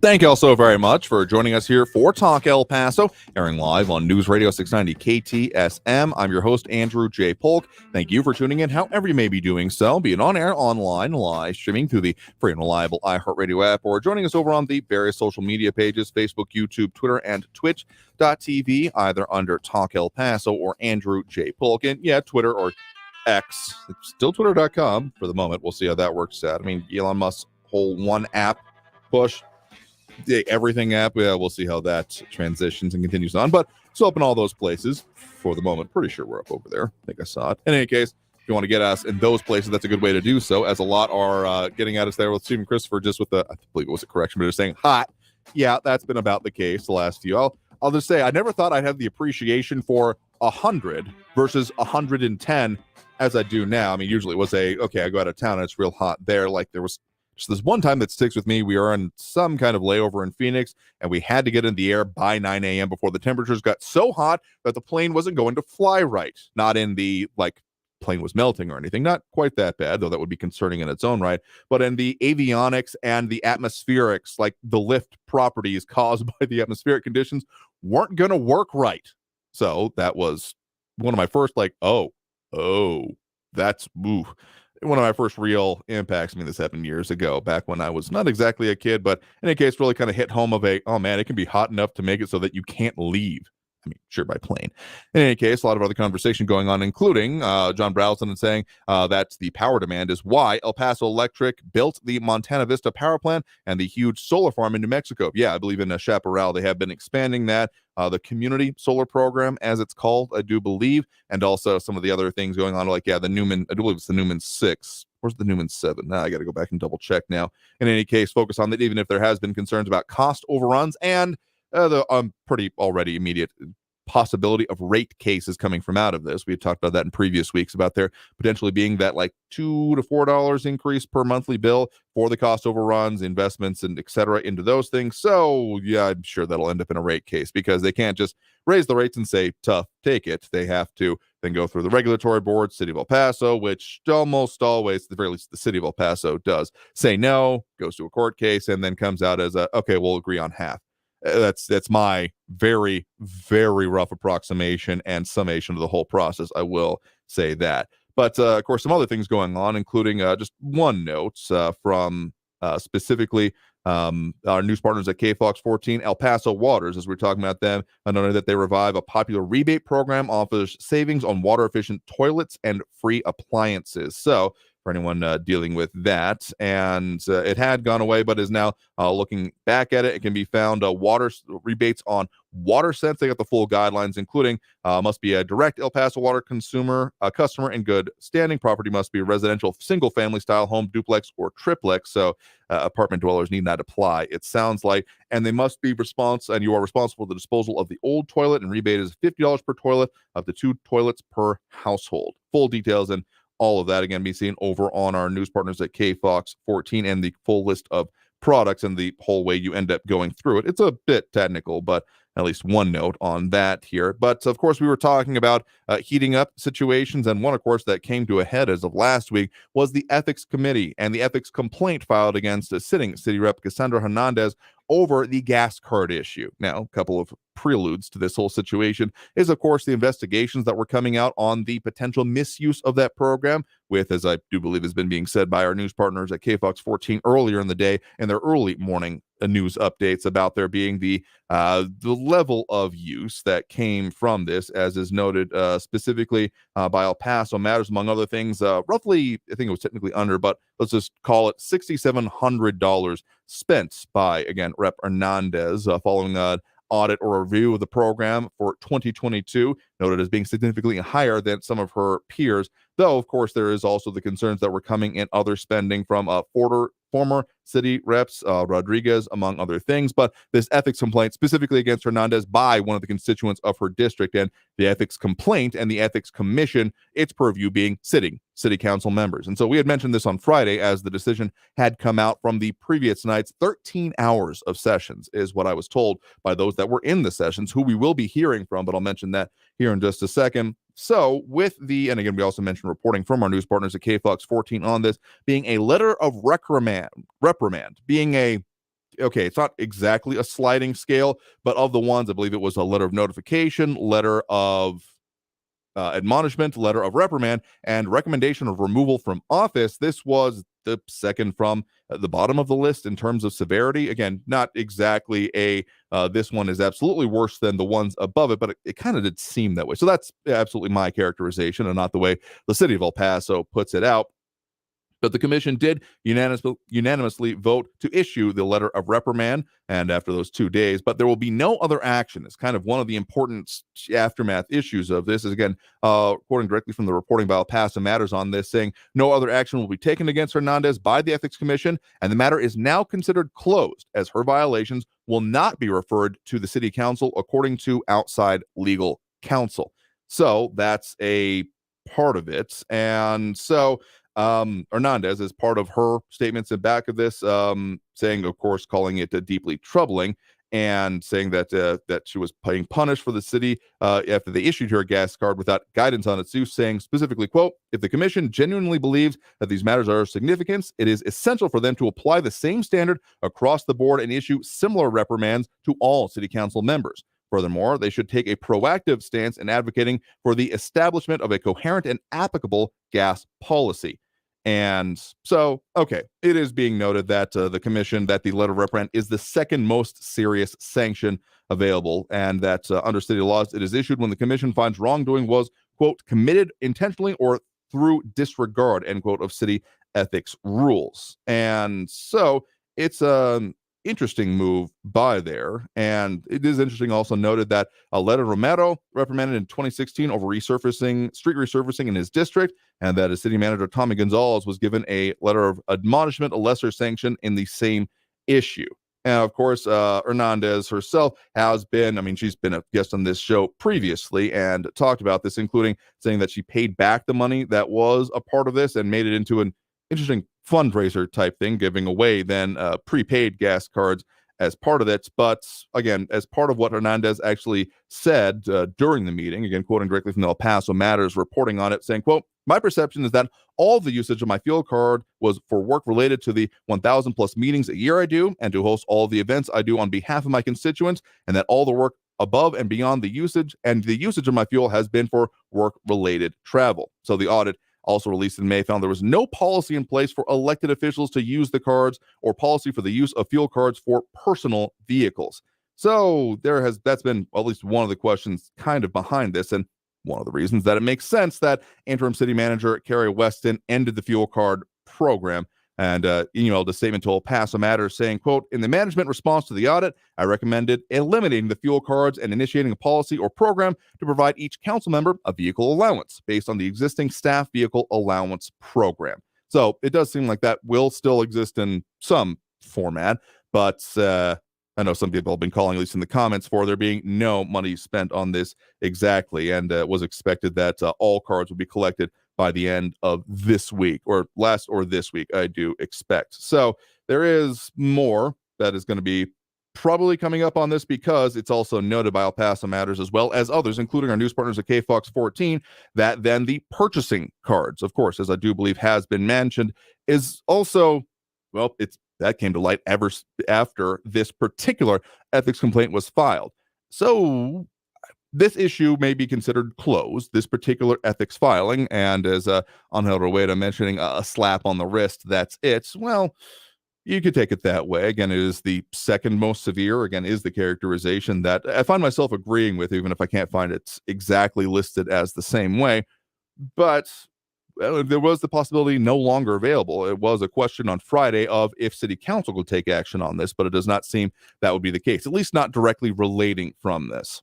Thank you all so very much for joining us here for Talk El Paso, airing live on News Radio 690 KTSM. I'm your host, Andrew J. Polk. Thank you for tuning in, however you may be doing so, be it on air, online, live streaming through the free and reliable iHeartRadio app, or joining us over on the various social media pages, Facebook, YouTube, Twitter, and Twitch.tv, either under Talk El Paso or Andrew J. Polk. And yeah, Twitter or X, it's still twitter.com for the moment. We'll see how that works out. I mean, Elon Musk's whole one app push, the everything app, yeah, we'll see how that transitions and continues on, but it's open all those places for the moment. Pretty sure we're up over there. I think I saw it. In any case, if you want to get us in those places, that's a good way to do so, as a lot are getting at us there with Stephen Christopher just with the, I believe it was a correction, but they're saying hot. Yeah, that's been about the case the last few. I'll just say I never thought I'd have the appreciation for 100 versus 110 as I do now. I mean, usually it was okay, I go out of town and it's real hot there. Like there was just this one time that sticks with me. We were on some kind of layover in Phoenix, and we had to get in the air by 9 a.m. before the temperatures got so hot that the plane wasn't going to fly right. Not in the, plane was melting or anything. Not quite that bad, though that would be concerning in its own right. But in the avionics and the atmospherics, like the lift properties caused by the atmospheric conditions, weren't going to work right. So that was one of my first, that's, ooh. One of my first real impacts. I mean, this happened years ago, back when I was not exactly a kid, but in any case, really kind of hit home of oh man, it can be hot enough to make it so that you can't leave. I mean, sure, by plane. In any case, a lot of other conversation going on, including John Browson saying that the power demand is why El Paso Electric built the Montana Vista power plant and the huge solar farm in New Mexico. Yeah, I believe in Chaparral, they have been expanding that. The community solar program, as it's called, I do believe, and also some of the other things going on, the Newman, I do believe it's the Newman 6. Where's the Newman 7? Now I got to go back and double check now. In any case, focus on that, even if there has been concerns about cost overruns and the pretty already immediate possibility of rate cases coming from out of this. We had talked about that in previous weeks about there potentially being that $2 to $4 increase per monthly bill for the cost overruns, investments, and et cetera into those things. So yeah, I'm sure that'll end up in a rate case because they can't just raise the rates and say, tough, take it. They have to then go through the regulatory board, City of El Paso, which almost always, at the very least, the City of El Paso does say no, goes to a court case, and then comes out as okay, we'll agree on half. That's my very, very rough approximation and summation of the whole process. I will say that. But, of course, some other things going on, including just one note from specifically our news partners at KFOX 14, El Paso Waters, as we're talking about them, noting that they revive a popular rebate program, offers savings on water-efficient toilets and free appliances. So, for anyone dealing with that, and it had gone away, but is now looking back at it. It can be found water rebates on WaterSense. They got the full guidelines, including must be a direct El Paso water customer in good standing. Property must be a residential single-family style home, duplex, or triplex. So apartment dwellers need not apply, it sounds like. And they must be and you are responsible for the disposal of the old toilet, and rebate is $50 per toilet, up to 2 toilets per household. Full details and all of that, again, be seen over on our news partners at KFOX 14 and the full list of products and the whole way you end up going through it. It's a bit technical, but at least one note on that here. But of course, we were talking about heating up situations, and one, of course, that came to a head as of last week was the ethics committee and the ethics complaint filed against a sitting city rep Cassandra Hernandez over the gas card issue. Now, a couple of preludes to this whole situation is, of course, the investigations that were coming out on the potential misuse of that program with, as I do believe has been being said by our news partners at KFOX 14 earlier in the day in their early morning news updates about there being the level of use that came from this, as is noted specifically by El Paso Matters, among other things, roughly, I think it was technically under, but let's just call it $6,700 spent by, again, Rep Hernandez following an audit or review of the program for 2022, noted as being significantly higher than some of her peers, though, of course, there is also the concerns that were coming in other spending from former city reps, Rodriguez, among other things. But this ethics complaint specifically against Hernandez by one of the constituents of her district, and the ethics complaint and the ethics commission, its purview being sitting city council members. And so we had mentioned this on Friday as the decision had come out from the previous night's 13 hours of sessions, is what I was told by those that were in the sessions, who we will be hearing from, but I'll mention that here in just a second. So with and again, we also mentioned reporting from our news partners at KFOX 14 on this being a letter of reprimand, being it's not exactly a sliding scale, but of the ones, I believe it was a letter of notification, letter of admonishment, letter of reprimand, and recommendation of removal from office. This was the second from the bottom of the list in terms of severity. Again, not exactly this one is absolutely worse than the ones above it, but it kind of did seem that way. So that's absolutely my characterization and not the way the city of El Paso puts it out. But the commission did unanimously vote to issue the letter of reprimand, and after those 2 days, but there will be no other action. It's kind of one of the important aftermath issues of this is, again, quoting directly from the reporting by El Paso Matters on this, saying no other action will be taken against Hernandez by the Ethics Commission, and the matter is now considered closed as her violations will not be referred to the city council, according to outside legal counsel. So that's a part of it. And so Hernandez, as part of her statements in back of this, saying, of course, calling it deeply troubling, and saying that she was being punished for the city after they issued her a gas card without guidance on its use, saying specifically, quote, if the commission genuinely believes that these matters are of significance, it is essential for them to apply the same standard across the board and issue similar reprimands to all city council members. Furthermore, they should take a proactive stance in advocating for the establishment of a coherent and applicable gas policy. And so, okay, it is being noted that the commission, that the letter of reprimand is the second most serious sanction available, and that under city laws, it is issued when the commission finds wrongdoing was, quote, committed intentionally or through disregard, end quote, of city ethics rules. And so it's interesting move by there. And it is interesting also noted that Leda Romero reprimanded in 2016 over street resurfacing in his district, and that his city manager Tommy Gonzalez was given a letter of admonishment, a lesser sanction in the same issue. And of course, Hernandez herself has been, she's been a guest on this show previously and talked about this, including saying that she paid back the money that was a part of this and made it into an interesting fundraiser type thing, giving away then prepaid gas cards as part of it. But again, as part of what Hernandez actually said during the meeting, again, quoting directly from the El Paso Matters reporting on it, saying, quote, my perception is that all the usage of my fuel card was for work related to the 1,000 plus meetings a year I do and to host all the events I do on behalf of my constituents, and that all the work above and beyond the usage of my fuel has been for work related travel. So the audit also released in May found there was no policy in place for elected officials to use the cards or policy for the use of fuel cards for personal vehicles. So that's been at least one of the questions kind of behind this, and one of the reasons that it makes sense that interim city manager Carrie Weston ended the fuel card program, and emailed a statement to El Paso Matters saying, quote, in the management response to the audit, I recommended eliminating the fuel cards and initiating a policy or program to provide each council member a vehicle allowance based on the existing staff vehicle allowance program. So it does seem like that will still exist in some format, but I know some people have been calling, at least in the comments, for there being no money spent on this exactly, and it was expected that all cards would be collected by the end of this week, or this week, I do expect. So there is more that is going to be probably coming up on this, because it's also noted by El Paso Matters, as well as others, including our news partners at KFOX 14, that then the purchasing cards, of course, as I do believe has been mentioned, is also, well, that came to light ever after this particular ethics complaint was filed. So this issue may be considered closed, this particular ethics filing, and as Angel Rueda mentioning a slap on the wrist, that's it. Well, you could take it that way. Again, it is the second most severe, again, is the characterization that I find myself agreeing with, even if I can't find it exactly listed as the same way. But there was the possibility no longer available. It was a question on Friday of if City Council could take action on this, but it does not seem that would be the case, at least not directly relating from this.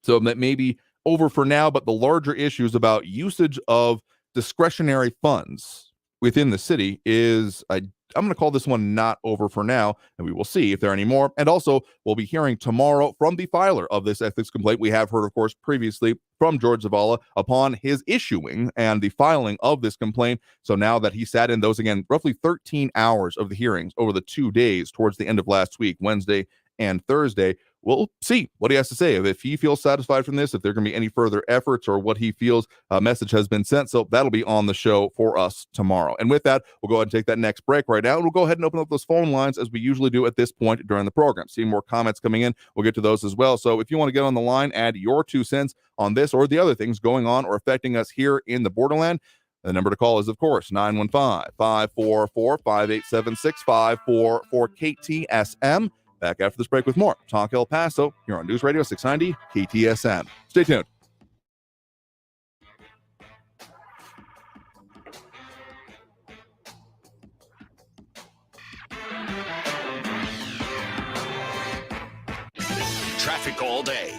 So that may be over for now, but the larger issues about usage of discretionary funds within the city is, I'm going to call this one not over for now, and we will see if there are any more. And also, we'll be hearing tomorrow from the filer of this ethics complaint. We have heard, of course, previously from George Zavala upon his issuing and the filing of this complaint. So now that he sat in those, again, roughly 13 hours of the hearings over the 2 days towards the end of last week, Wednesday and Thursday, we'll see what he has to say, if he feels satisfied from this, if there are going to be any further efforts, or what he feels a message has been sent. So that'll be on the show for us tomorrow. And with that, we'll go ahead and take that next break right now. And we'll go ahead and open up those phone lines as we usually do at this point during the program. Seeing more comments coming in, we'll get to those as well. So if you want to get on the line, add your 2 cents on this or the other things going on or affecting us here in the Borderland, the number to call is, of course, 915-544-5876, 544-KTSM. Back after this break with more Talk El Paso here on News Radio 690 KTSM. Stay tuned. Traffic all day.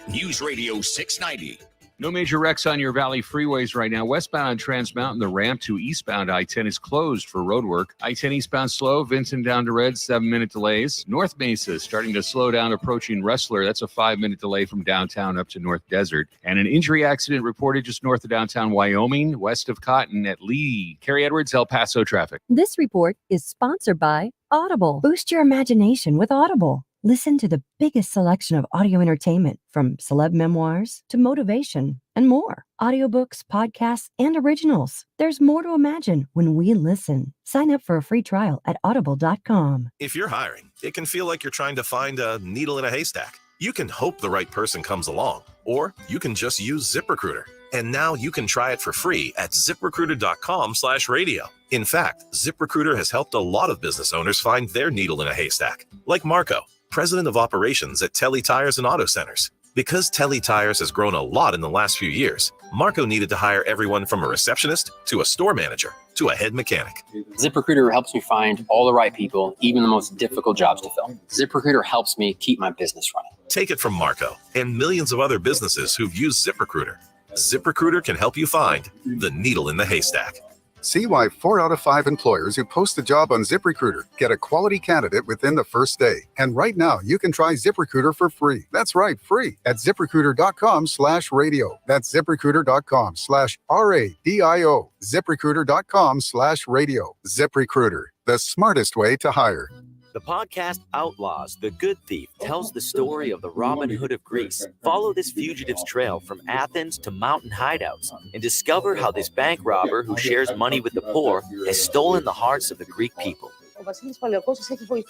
News Radio 690. No major wrecks on your Valley freeways right now. Westbound on Trans Mountain, the ramp to eastbound I-10 is closed for road work. I-10 eastbound slow, Vincent down to Red, 7-minute delays. North Mesa is starting to slow down approaching Wrestler. That's a 5-minute delay from downtown up to North Desert. And an injury accident reported just north of downtown Wyoming, west of Cotton at Lee. Carrie Edwards, El Paso traffic. This report is sponsored by Audible. Boost your imagination with Audible. Listen to the biggest selection of audio entertainment, from celeb memoirs to motivation and more. Audiobooks, podcasts, and originals. There's more to imagine when we listen. Sign up for a free trial at audible.com. If you're hiring, it can feel like you're trying to find a needle in a haystack. You can hope the right person comes along, or you can just use ZipRecruiter. And now you can try it for free at ZipRecruiter.com/radio. In fact, ZipRecruiter has helped a lot of business owners find their needle in a haystack, like Marco, president of operations at Telly Tires and Auto Centers. Because Telly Tires has grown a lot in the last few years, Marco needed to hire everyone from a receptionist to a store manager to a head mechanic. ZipRecruiter helps me find all the right people, even the most difficult jobs to fill. ZipRecruiter helps me keep my business running. Take it from Marco and millions of other businesses who've used ZipRecruiter. ZipRecruiter can help you find the needle in the haystack. See why 4 out of 5 employers who post a job on ZipRecruiter get a quality candidate within the first day. And right now, you can try ZipRecruiter for free. That's right, free at ZipRecruiter.com/radio. That's ZipRecruiter.com/RADIO. ZipRecruiter.com/radio. ZipRecruiter, the smartest way to hire. The podcast Outlaws, The Good Thief tells the story of the Robin Hood of Greece. Follow this fugitive's trail from Athens to mountain hideouts and discover how this bank robber who shares money with the poor has stolen the hearts of the Greek people.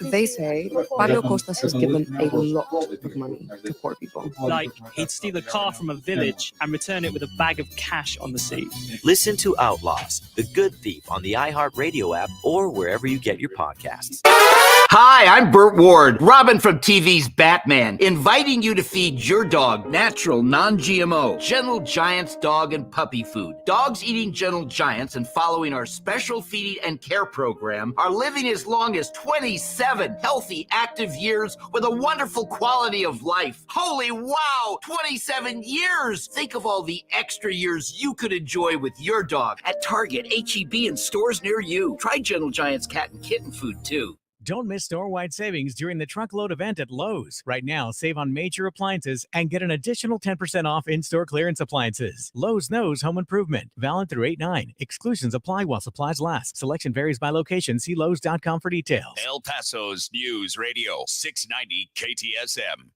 They say Paleokostas has given a lot of money to poor people. Like, he'd steal a car from a village and return it with a bag of cash on the seat. Listen to Outlaws, The Good Thief on the iHeartRadio app or wherever you get your podcasts. Hi, I'm Burt Ward, Robin from TV's Batman, inviting you to feed your dog natural, non-GMO, Gentle Giants dog and puppy food. Dogs eating Gentle Giants and following our special feeding and care program are living as long as 27 healthy, active years with a wonderful quality of life. Holy wow, 27 years! Think of all the extra years you could enjoy with your dog at Target, H-E-B, and stores near you. Try Gentle Giants cat and kitten food, too. Don't miss store-wide savings during the truckload event at Lowe's. Right now, save on major appliances and get an additional 10% off in-store clearance appliances. Lowe's knows home improvement. Valid through 8/9. Exclusions apply while supplies last. Selection varies by location. See Lowes.com for details. El Paso's News Radio 690 KTSM.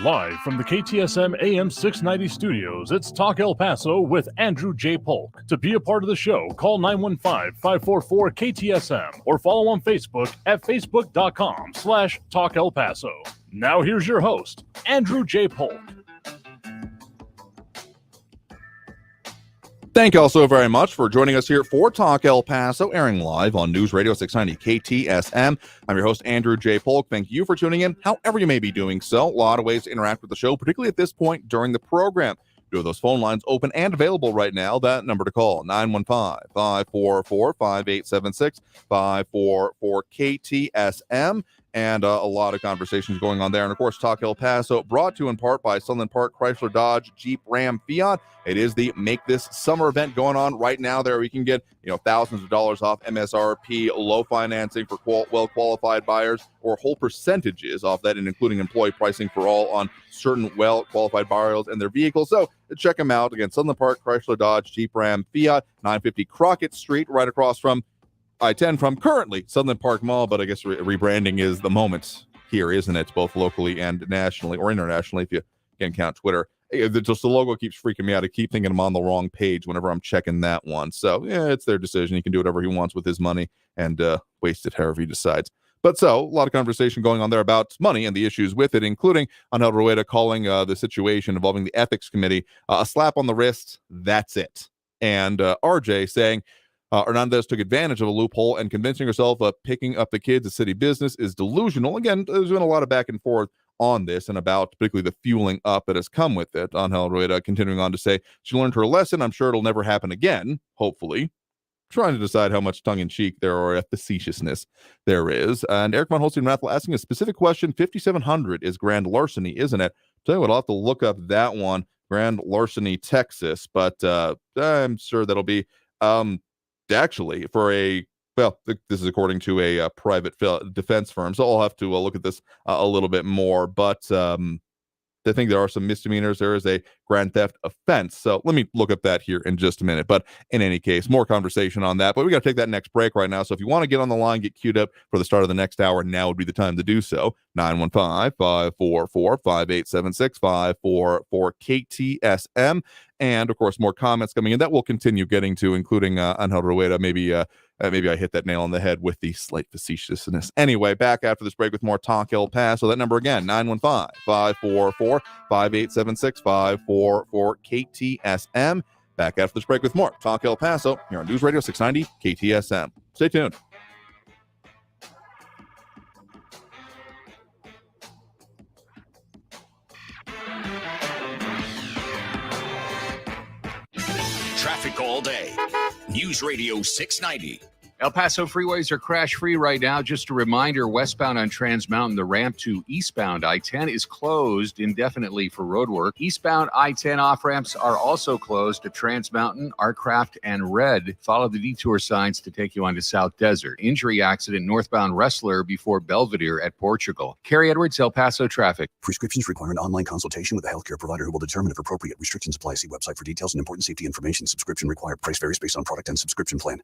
Live from the KTSM AM 690 studios, it's Talk El Paso with Andrew J. Polk. To be a part of the show, call 915-544-KTSM or follow on Facebook at facebook.com/Talk El Paso. Now here's your host, Andrew J. Polk. Thank you all so very much for joining us here for Talk El Paso, airing live on News Radio 690 KTSM. I'm your host, Andrew J. Polk. Thank you for tuning in, however you may be doing so. A lot of ways to interact with the show, particularly at this point during the program. Do have those phone lines open and available right now. That number to call, 915-544-5876, 544-KTSM. And a lot of conversations going on there. And, of course, Talk El Paso, brought to you in part by Sunland Park, Chrysler, Dodge, Jeep, Ram, Fiat. It is the Make This Summer event going on right now there. We can get, thousands of dollars off MSRP, low financing for well-qualified buyers, or whole percentages off that, and including employee pricing for all on certain well-qualified buyers and their vehicles. So check them out. Again, Sunland Park, Chrysler, Dodge, Jeep, Ram, Fiat, 950 Crockett Street, right across from I-10 from currently Sunland Park Mall, but I guess rebranding is the moment here, isn't it? Both locally and nationally, or internationally, if you can count Twitter. Just the logo keeps freaking me out. I keep thinking I'm on the wrong page whenever I'm checking that one. So, yeah, it's their decision. He can do whatever he wants with his money and waste it however he decides. But so, a lot of conversation going on there about money and the issues with it, including Angel Rueda calling the situation involving the ethics committee a slap on the wrist. That's it. And RJ saying, Hernandez took advantage of a loophole, and convincing herself picking up the kids at city business is delusional. Again, there's been a lot of back and forth on this and about particularly the fueling up that has come with it. Angel Rueda continuing on to say she learned her lesson. I'm sure it'll never happen again, hopefully. Trying to decide how much tongue-in-cheek there or facetiousness there is. And Eric von Holstein-Rathel asking a specific question. 5,700 is grand larceny, isn't it? Tell you what, I'll have to look up that one. Grand Larceny, Texas. But I'm sure that'll be... actually, for this is according to a private defense firm, so I'll have to look at this a little bit more, but I think there are some misdemeanors. There is a grand theft offense, so let me look up that here in just a minute. But in any case, more conversation on that, but we got to take that next break right now, so if you want to get on the line, get queued up for the start of the next hour, now would be the time to do so. 915-544-5876, 544-KTSM. And, of course, more comments coming in that we'll continue getting to, including Angel Rueda. Maybe I hit that nail on the head with the slight facetiousness. Anyway, back after this break with more Talk El Paso. That number again, 915-544-5876, 544-KTSM. Back after this break with more Talk El Paso here on News Radio 690 KTSM. Stay tuned. Traffic all day. News Radio 690. El Paso freeways are crash-free right now. Just a reminder, westbound on Trans Mountain, the ramp to eastbound I-10 is closed indefinitely for road work. Eastbound I-10 off-ramps are also closed to Trans Mountain, Artcraft, and Red. Follow the detour signs to take you onto South Desert. Injury accident northbound Wrestler before Belvedere at Portugal. Carrie Edwards, El Paso traffic. Prescriptions require an online consultation with a healthcare provider who will determine if appropriate. Restrictions apply. See website for details and important safety information. Subscription required. Price varies based on product and subscription plan.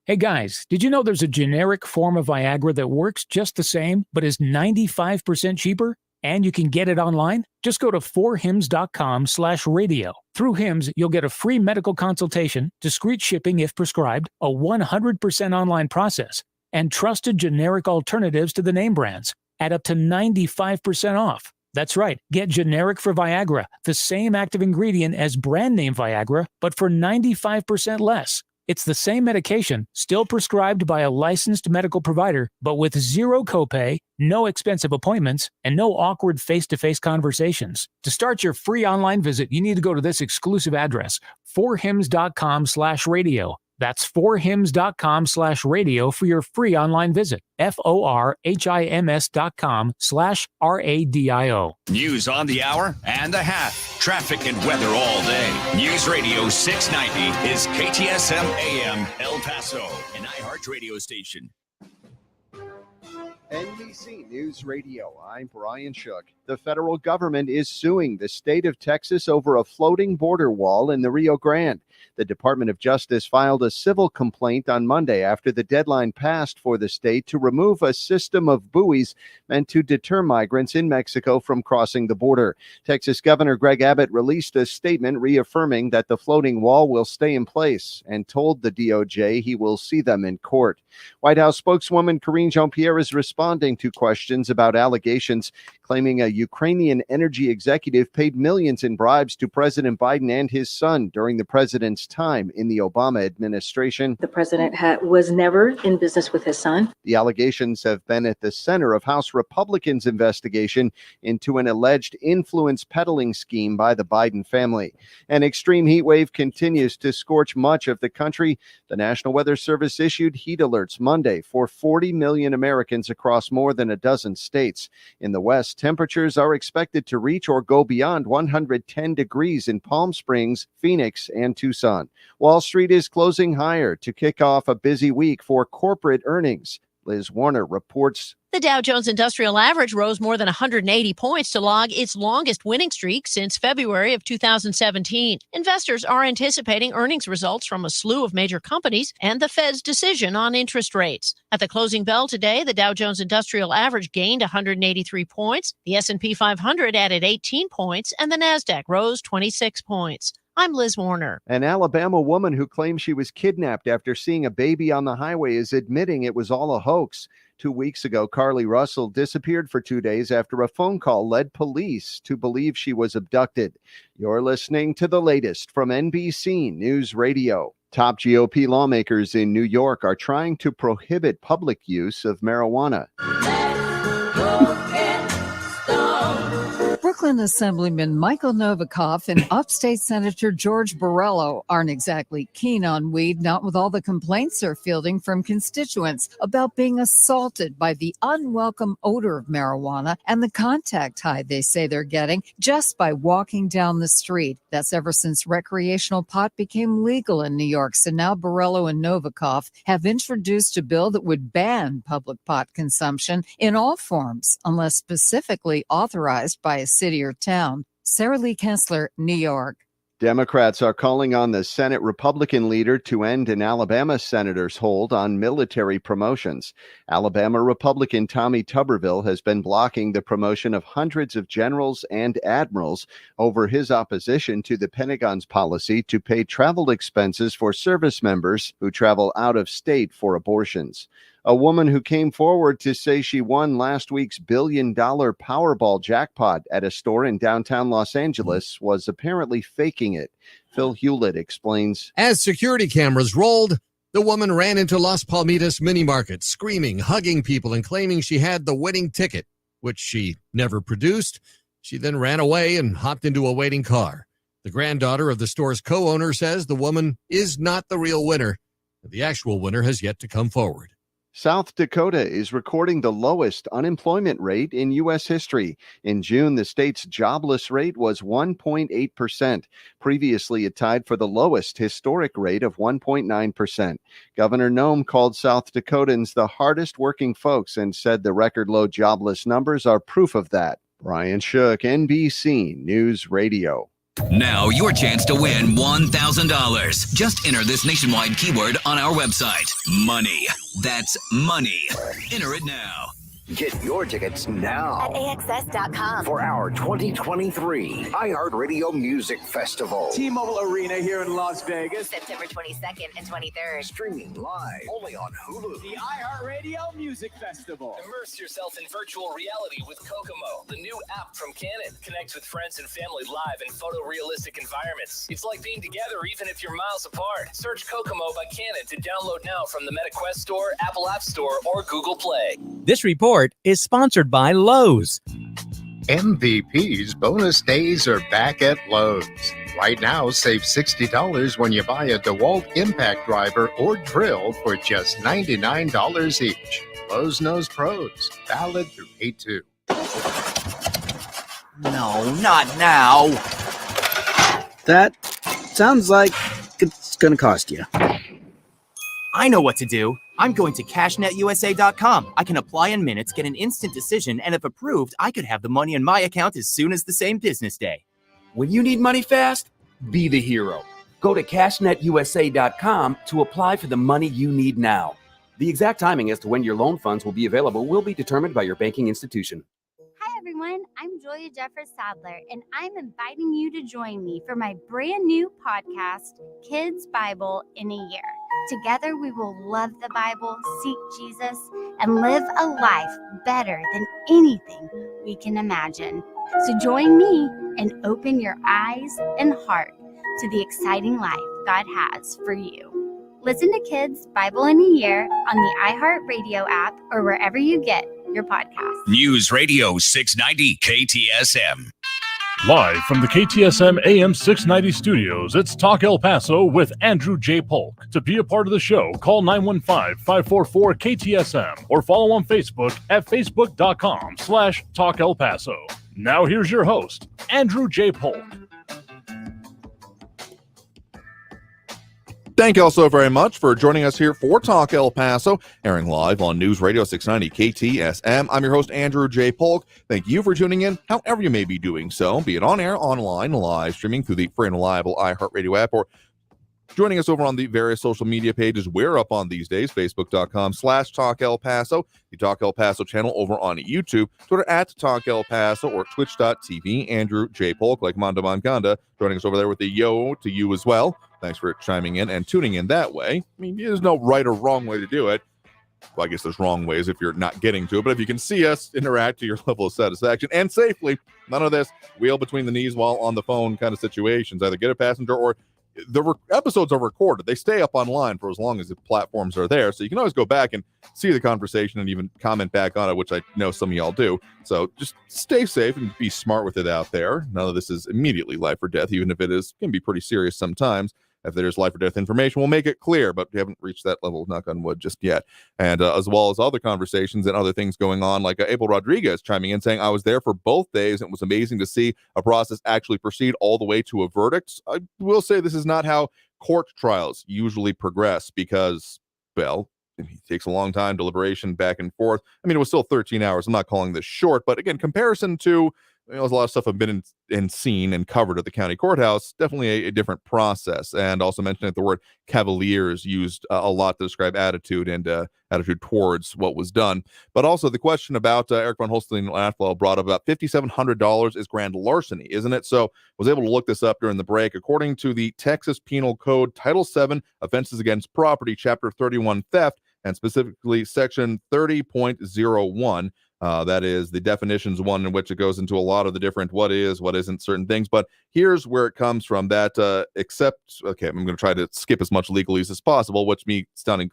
Hey guys, did you know there's a generic form of Viagra that works just the same, but is 95% cheaper? And you can get it online? Just go to 4hims.com/radio. Through Hims, you'll get a free medical consultation, discreet shipping if prescribed, a 100% online process, and trusted generic alternatives to the name brands at up to 95% off. That's right. Get generic for Viagra, the same active ingredient as brand name Viagra, but for 95% less. It's the same medication, still prescribed by a licensed medical provider, but with zero copay, no expensive appointments, and no awkward face-to-face conversations. To start your free online visit, you need to go to this exclusive address, 4hims.com/radio. That's 4hims.com/radio for your free online visit. FORHIMS.com/RADIO. News on the hour and a half. Traffic and weather all day. News Radio 690 is KTSM AM El Paso, an iHeart radio station. NBC News Radio, I'm Brian Shook. The federal government is suing the state of Texas over a floating border wall in the Rio Grande. The Department of Justice filed a civil complaint on Monday after the deadline passed for the state to remove a system of buoys meant to deter migrants in Mexico from crossing the border. Texas Governor Greg Abbott released a statement reaffirming that the floating wall will stay in place and told the DOJ he will see them in court. White House spokeswoman Karine Jean-Pierre is responding to questions about allegations claiming a Ukrainian energy executive paid millions in bribes to President Biden and his son during the president's time in the Obama administration. The president was never in business with his son. The allegations have been at the center of House Republicans' investigation into an alleged influence peddling scheme by the Biden family. An extreme heat wave continues to scorch much of the country. The National Weather Service issued heat alerts Monday for 40 million Americans across more than a dozen states. In the West, temperatures are expected to reach or go beyond 110 degrees in Palm Springs, Phoenix, and Tucson. Wall Street is closing higher to kick off a busy week for corporate earnings. Liz Warner reports. The Dow Jones Industrial Average rose more than 180 points to log its longest winning streak since February of 2017. Investors are anticipating earnings results from a slew of major companies and the Fed's decision on interest rates. At the closing bell today, the Dow Jones Industrial Average gained 183 points, the S&P 500 added 18 points, and the Nasdaq rose 26 points. I'm Liz Warner. An Alabama woman who claims she was kidnapped after seeing a baby on the highway is admitting it was all a hoax. 2 weeks ago, Carly Russell disappeared for 2 days after a phone call led police to believe she was abducted. You're listening to the latest from NBC News Radio. Top GOP lawmakers in New York are trying to prohibit public use of marijuana. Brooklyn Assemblyman Michael Novikov and upstate Senator George Borrello aren't exactly keen on weed, not with all the complaints they're fielding from constituents about being assaulted by the unwelcome odor of marijuana and the contact high they say they're getting just by walking down the street. That's ever since recreational pot became legal in New York. So now Borrello and Novikov have introduced a bill that would ban public pot consumption in all forms, unless specifically authorized by a city or town. Sarah Lee Kessler, New York. Democrats are calling on the Senate Republican leader to end an Alabama senator's hold on military promotions. Alabama Republican Tommy Tuberville has been blocking the promotion of hundreds of generals and admirals over his opposition to the Pentagon's policy to pay travel expenses for service members who travel out of state for abortions. A woman who came forward to say she won last week's $1 billion Powerball jackpot at a store in downtown Los Angeles was apparently faking it. Phil Hewlett explains. As security cameras rolled, the woman ran into Las Palmitas mini market, screaming, hugging people, and claiming she had the winning ticket, which she never produced. She then ran away and hopped into a waiting car. The granddaughter of the store's co-owner says the woman is not the real winner. The actual winner has yet to come forward. South Dakota is recording the lowest unemployment rate in U.S. history. In June, the state's jobless rate was 1.8%. Previously, it tied for the lowest historic rate of 1.9%. Governor Noem called South Dakotans the hardest working folks and said the record low jobless numbers are proof of that. Brian Shook, NBC News Radio. Now your chance to win $1,000. Just enter this nationwide keyword on our website. Money. That's money. Enter it now. Get your tickets now at AXS.com for our 2023 iHeartRadio Music Festival. T-Mobile Arena here in Las Vegas. September 22nd and 23rd. Streaming live only on Hulu. The iHeartRadio Music Festival. Immerse yourself in virtual reality with Kokomo, the new app from Canon. Connect with friends and family live in photorealistic environments. It's like being together even if you're miles apart. Search Kokomo by Canon to download now from the Meta Quest Store, Apple App Store, or Google Play. This report is sponsored by Lowe's. MVP's bonus days are back at Lowe's. Right now, save $60 when you buy a DeWalt impact driver or drill for just $99 each. Lowe's knows pros. Valid through 8/2. No, not now. That sounds like it's going to cost you. I know what to do. I'm going to cashnetusa.com. I can apply in minutes, get an instant decision, and if approved, I could have the money in my account as soon as the same business day. When you need money fast, be the hero. Go to cashnetusa.com to apply for the money you need now. The exact timing as to when your loan funds will be available will be determined by your banking institution. Hi everyone, I'm Julia Jeffers Sadler, and I'm inviting you to join me for my brand new podcast, Kids Bible in a Year. Together we will love the Bible, seek Jesus, and live a life better than anything we can imagine. So join me and open your eyes and heart to the exciting life God has for you. Listen to Kids Bible in a Year on the iHeartRadio app or wherever you get your podcasts. News Radio 690 KTSM. Live from the KTSM AM 690 studios, it's Talk El Paso with Andrew J. Polk. To be a part of the show, call 915-544-KTSM or follow on Facebook at facebook.com/Talk El Paso. Now here's your host, Andrew J. Polk. Thank you all so very much for joining us here for Talk El Paso, airing live on News Radio 690 KTSM. I'm your host, Andrew J. Polk. Thank you for tuning in, however you may be doing so, be it on air, online, live streaming through the free and reliable iHeartRadio app, or joining us over on the various social media pages we're up on these days, facebook.com/Talk El Paso, the Talk El Paso channel over on YouTube, Twitter at Talk El Paso, or twitch.tv, Andrew J. Polk, like Manda Manganda, joining us over there with the yo to you as well. Thanks for chiming in and tuning in that way. I mean, there's no right or wrong way to do it. Well, I guess there's wrong ways if you're not getting to it, but if you can see us interact to your level of satisfaction and safely, none of this wheel between the knees while on the phone kind of situations. Either get a passenger or the episodes are recorded. They stay up online for as long as the platforms are there. So you can always go back and see the conversation and even comment back on it, which I know some of y'all do. So just stay safe and be smart with it out there. None of this is immediately life or death, even if it is, can be pretty serious sometimes. If there's life or death information, we'll make it clear, but we haven't reached that level, knock on wood, just yet. And as well as other conversations and other things going on, like Abel Rodriguez chiming in saying, I was there for both days. And it was amazing to see a process actually proceed all the way to a verdict. I will say this is not how court trials usually progress because, well, it takes a long time, deliberation back and forth. I mean, it was still 13 hours. I'm not calling this short, but again, comparison to, there's a lot of stuff I've been in seen and covered at the county courthouse. Definitely a different process. And also mentioning that the word cavaliers used a lot to describe attitude and attitude towards what was done. But also the question about Eric von Holstein-Athwell brought up about $5,700 is grand larceny, isn't it? So I was able to look this up during the break. According to the Texas Penal Code, Title 7, Offenses Against Property, Chapter 31, Theft, and specifically Section 30.01, that is the definitions one in which it goes into a lot of the different what is, what isn't, certain things. But here's where it comes from. That okay, I'm going to try to skip as much legalese as possible, which me citing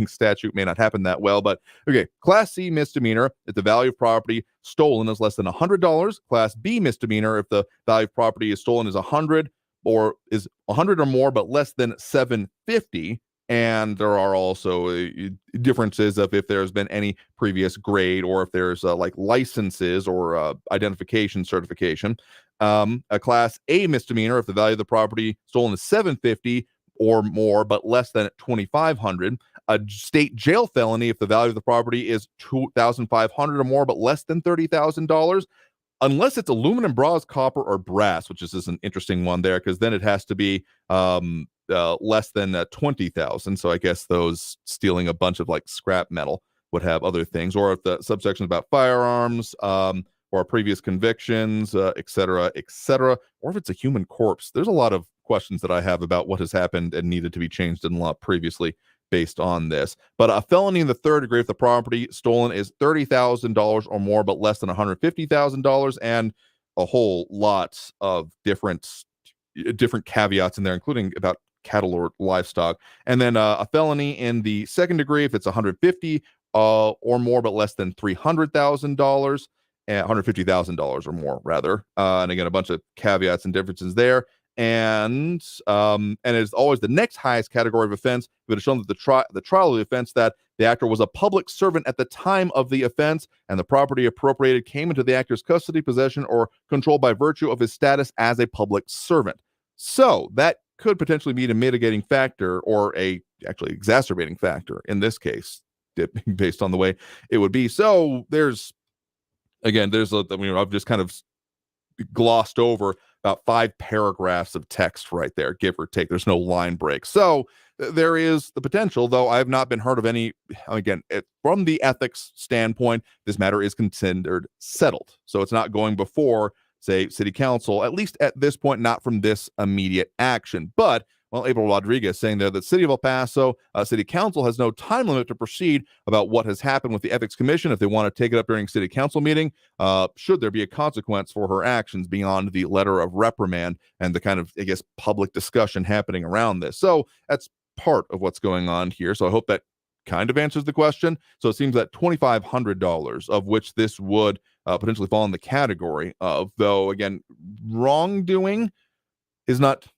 statute may not happen that well. But okay, Class C misdemeanor if the value of property stolen is less than $100. Class B misdemeanor if the value of property is stolen is 100 or is 100 or more, but less than $750. And there are also differences of if there's been any previous grade or if there's like licenses or identification certification. A Class A misdemeanor if the value of the property stolen is $750 or more, but less than $2,500. A state jail felony if the value of the property is $2,500 or more, but less than $30,000. Unless it's aluminum, bronze, copper, or brass, which is an interesting one there, because then it has to be less than 20,000. So I guess those stealing a bunch of like scrap metal would have other things, or if the subsection about firearms or previous convictions, et cetera, or if it's a human corpse. There's a lot of questions that I have about what has happened and needed to be changed in law previously based on this. But a felony in the third degree if the property stolen is $30,000 or more, but less than $150,000, and a whole lot of different caveats in there, including about cattle or livestock. And then a felony in the second degree if it's $150 or more, but less than $300,000, and $150,000 or more, rather. And again, a bunch of caveats and differences there. And it's always the next highest category of offense if it is shown that the trial of the offense that the actor was a public servant at the time of the offense and the property appropriated came into the actor's custody, possession, or control by virtue of his status as a public servant. So that could potentially be a mitigating factor or a actually exacerbating factor in this case, based on the way it would be. So I've just kind of glossed over about 5 paragraphs of text right there, give or take. There's no line break. So there is the potential, though I have not been heard of any. Again, from the ethics standpoint, this matter is considered settled. So it's not going before, say, city council, at least at this point, not from this immediate action. But, well, April Rodriguez saying there that City of El Paso City Council has no time limit to proceed about what has happened with the Ethics Commission. If they want to take it up during City Council meeting, should there be a consequence for her actions beyond the letter of reprimand and the kind of, I guess, public discussion happening around this. So that's part of what's going on here. So I hope that kind of answers the question. So it seems that $2,500, of which this would potentially fall in the category of, though, again, wrongdoing is not,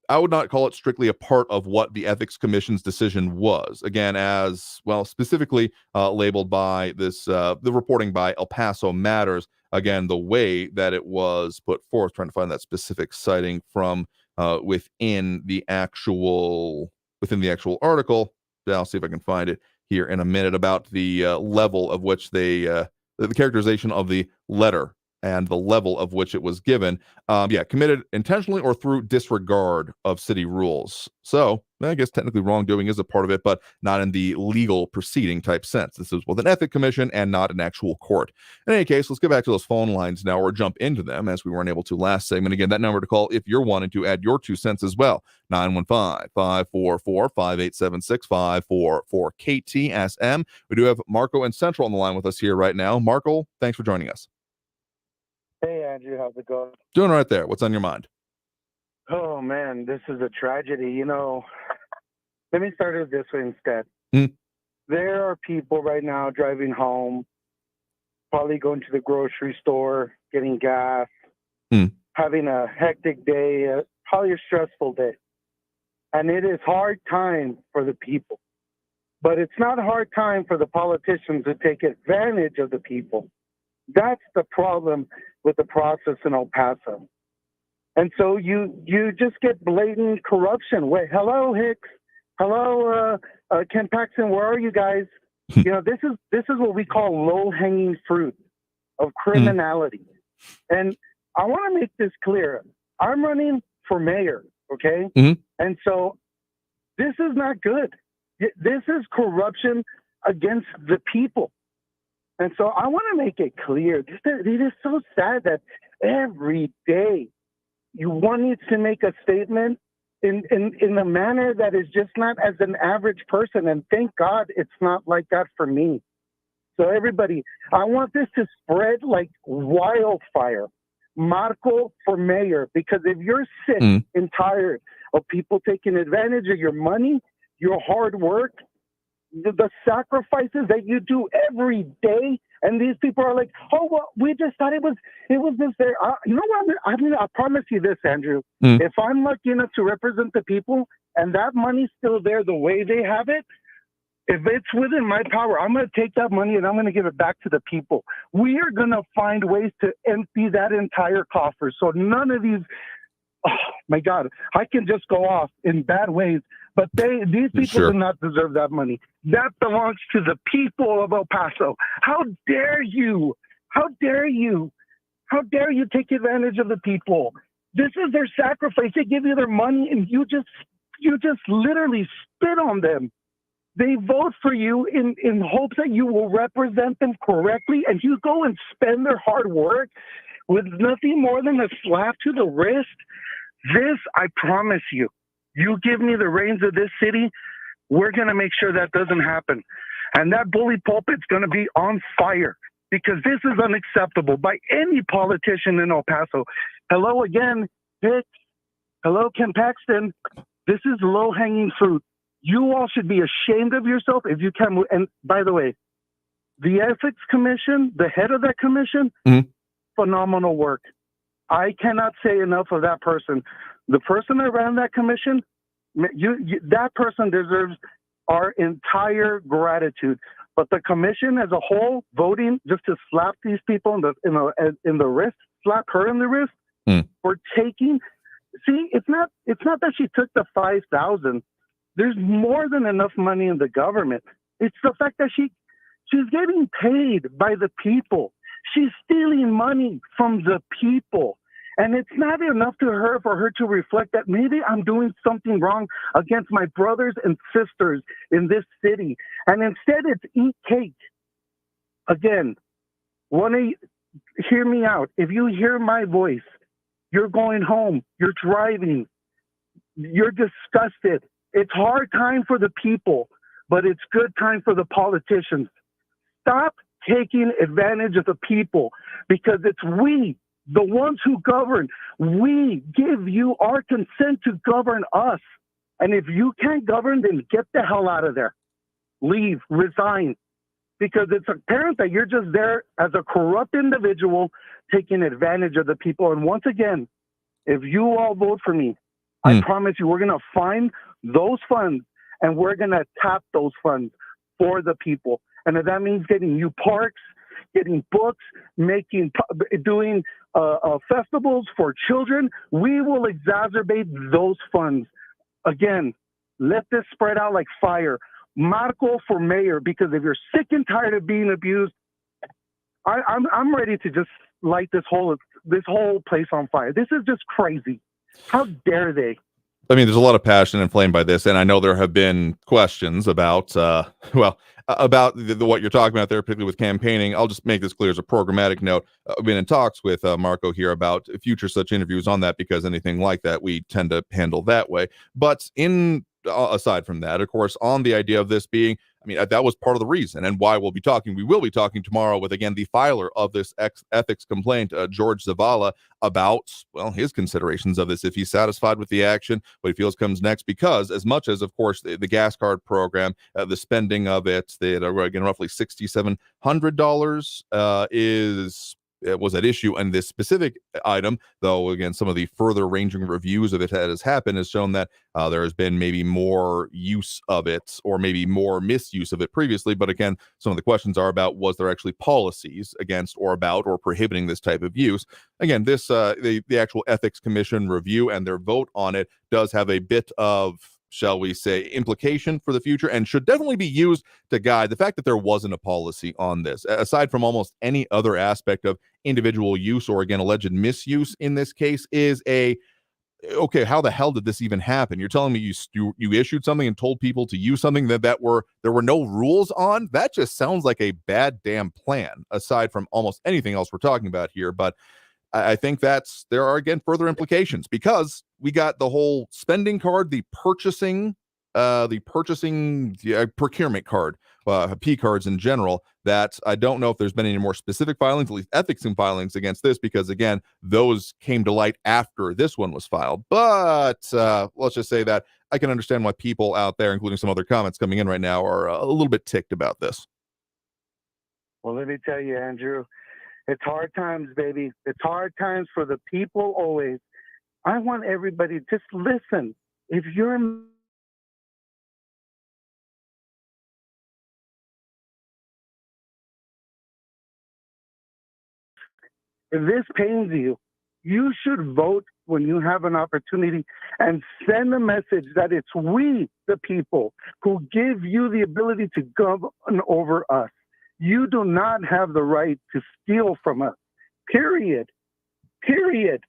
I would not call it strictly a part of what the Ethics Commission's decision was. Again, as well, specifically labeled by this, the reporting by El Paso Matters. Again, the way that it was put forth, trying to find that specific citing from within the actual article. I'll see if I can find it here in a minute, about the level of which the characterization of the letter and the level of which it was given. Committed intentionally or through disregard of city rules. So I guess technically wrongdoing is a part of it, but not in the legal proceeding type sense. This is with an ethics commission and not an actual court. In any case, let's get back to those phone lines now, or jump into them as we weren't able to last segment. Again, that number to call if you're wanting to add your 2 cents as well. 915-544-5876, 544 KTSM. We do have Marco and Central on the line with us here right now. Marco, thanks for joining us. Hey, Andrew, how's it going? Doing right there. What's on your mind? Oh, man, this is a tragedy. You know, let me start it this way instead. There are people right now driving home, probably going to the grocery store, getting gas, having a hectic day, probably a stressful day. And it is hard time for the people. But it's not a hard time for the politicians to take advantage of the people. That's the problem with the process in El Paso. And so you just get blatant corruption. Wait, hello, Hicks. Hello, Ken Paxton. Where are you guys? You know, this is what we call low-hanging fruit of criminality. And I want to make this clear. I'm running for mayor, okay? And so this is not good. This is corruption against the people. And so I want to make it clear. It is so sad that every day one needs to make a statement in a manner that is just not as an average person. And thank God it's not like that for me. So everybody, I want this to spread like wildfire. Marco for mayor, because if you're sick and tired of people taking advantage of your money, your hard work, the sacrifices that you do every day, and these people are like, oh, well, we just thought it was this there. You know what? I promise you this, Andrew. If I'm lucky enough to represent the people and that money's still there the way they have it, if it's within my power, I'm going to take that money and I'm going to give it back to the people. We are going to find ways to empty that entire coffer. So none of these, oh my God, I can just go off in bad ways. But these people do not deserve that money. That belongs to the people of El Paso. How dare you? How dare you? How dare you take advantage of the people? This is their sacrifice. They give you their money, and you just literally spit on them. They vote for you in hopes that you will represent them correctly, and you go and spend their hard work with nothing more than a slap to the wrist. This, I promise you. You give me the reins of this city, we're going to make sure that doesn't happen. And that bully pulpit's going to be on fire, because this is unacceptable by any politician in El Paso. Hello again, Hicks. Hello, Ken Paxton. This is low-hanging fruit. You all should be ashamed of yourself if you can. And by the way, the Ethics Commission, the head of that commission, phenomenal work. I cannot say enough of that person. The person that ran that commission, that person deserves our entire gratitude. But the commission as a whole, voting just to slap these people in the wrist, slap her in the wrist for taking. See, it's not that she took the $5,000. There's more than enough money in the government. It's the fact that she's getting paid by the people. She's stealing money from the people. And it's not enough for her to reflect that maybe I'm doing something wrong against my brothers and sisters in this city. And instead it's eat cake. Again, hear me out. If you hear my voice, you're going home, you're driving, you're disgusted. It's hard time for the people, but it's good time for the politicians. Stop taking advantage of the people, because it's we, the ones who govern. We give you our consent to govern us. And if you can't govern, then get the hell out of there. Leave, resign. Because it's apparent that you're just there as a corrupt individual taking advantage of the people. And once again, if you all vote for me, I promise you we're going to find those funds and we're going to tap those funds for the people. And if that means getting new parks, getting books, doing festivals for children, we will exacerbate those funds. Again, let this spread out like fire. Marco for mayor, because if you're sick and tired of being abused, I'm ready to just light this whole place on fire. This is just crazy. How dare they? I mean, there's a lot of passion inflamed by this, and I know there have been questions about, about what you're talking about there, particularly with campaigning. I'll just make this clear as a programmatic note. I've been in talks with Marco here about future such interviews on that, because anything like that, we tend to handle that way. But aside from that, of course, on the idea of this being, I mean, that was part of the reason and why we will be talking tomorrow with, again, the filer of this ethics complaint, George Zavala, about, well, his considerations of this, if he's satisfied with the action, what he feels comes next, because as much as, of course, the gas card program, the spending of it, again, roughly $6,700 was at issue, and this specific item, though, again, some of the further ranging reviews of it that has happened has shown that there has been maybe more use of it or maybe more misuse of it previously. But again, some of the questions are about, was there actually policies against or about or prohibiting this type of use? Again, this the actual ethics commission review and their vote on it does have a bit of, shall we say, implication for the future, and should definitely be used to guide the fact that there wasn't a policy on this, aside from almost any other aspect of individual use or, again, alleged misuse in this case, is okay, how the hell did this even happen? You're telling me you issued something and told people to use something that there were no rules on? That just sounds like a bad damn plan, aside from almost anything else we're talking about here. But I think there are, again, further implications, because we got the whole spending card, the procurement card, P cards in general, that I don't know if there's been any more specific filings, at least ethics and filings against this, because, again, those came to light after this one was filed. But let's just say that I can understand why people out there, including some other comments coming in right now, are a little bit ticked about this. Well, let me tell you, Andrew, it's hard times, baby. It's hard times for the people always. I want everybody to just listen. If this pains you, you should vote when you have an opportunity and send a message that it's we, the people, who give you the ability to govern over us. You do not have the right to steal from us. Period. Period.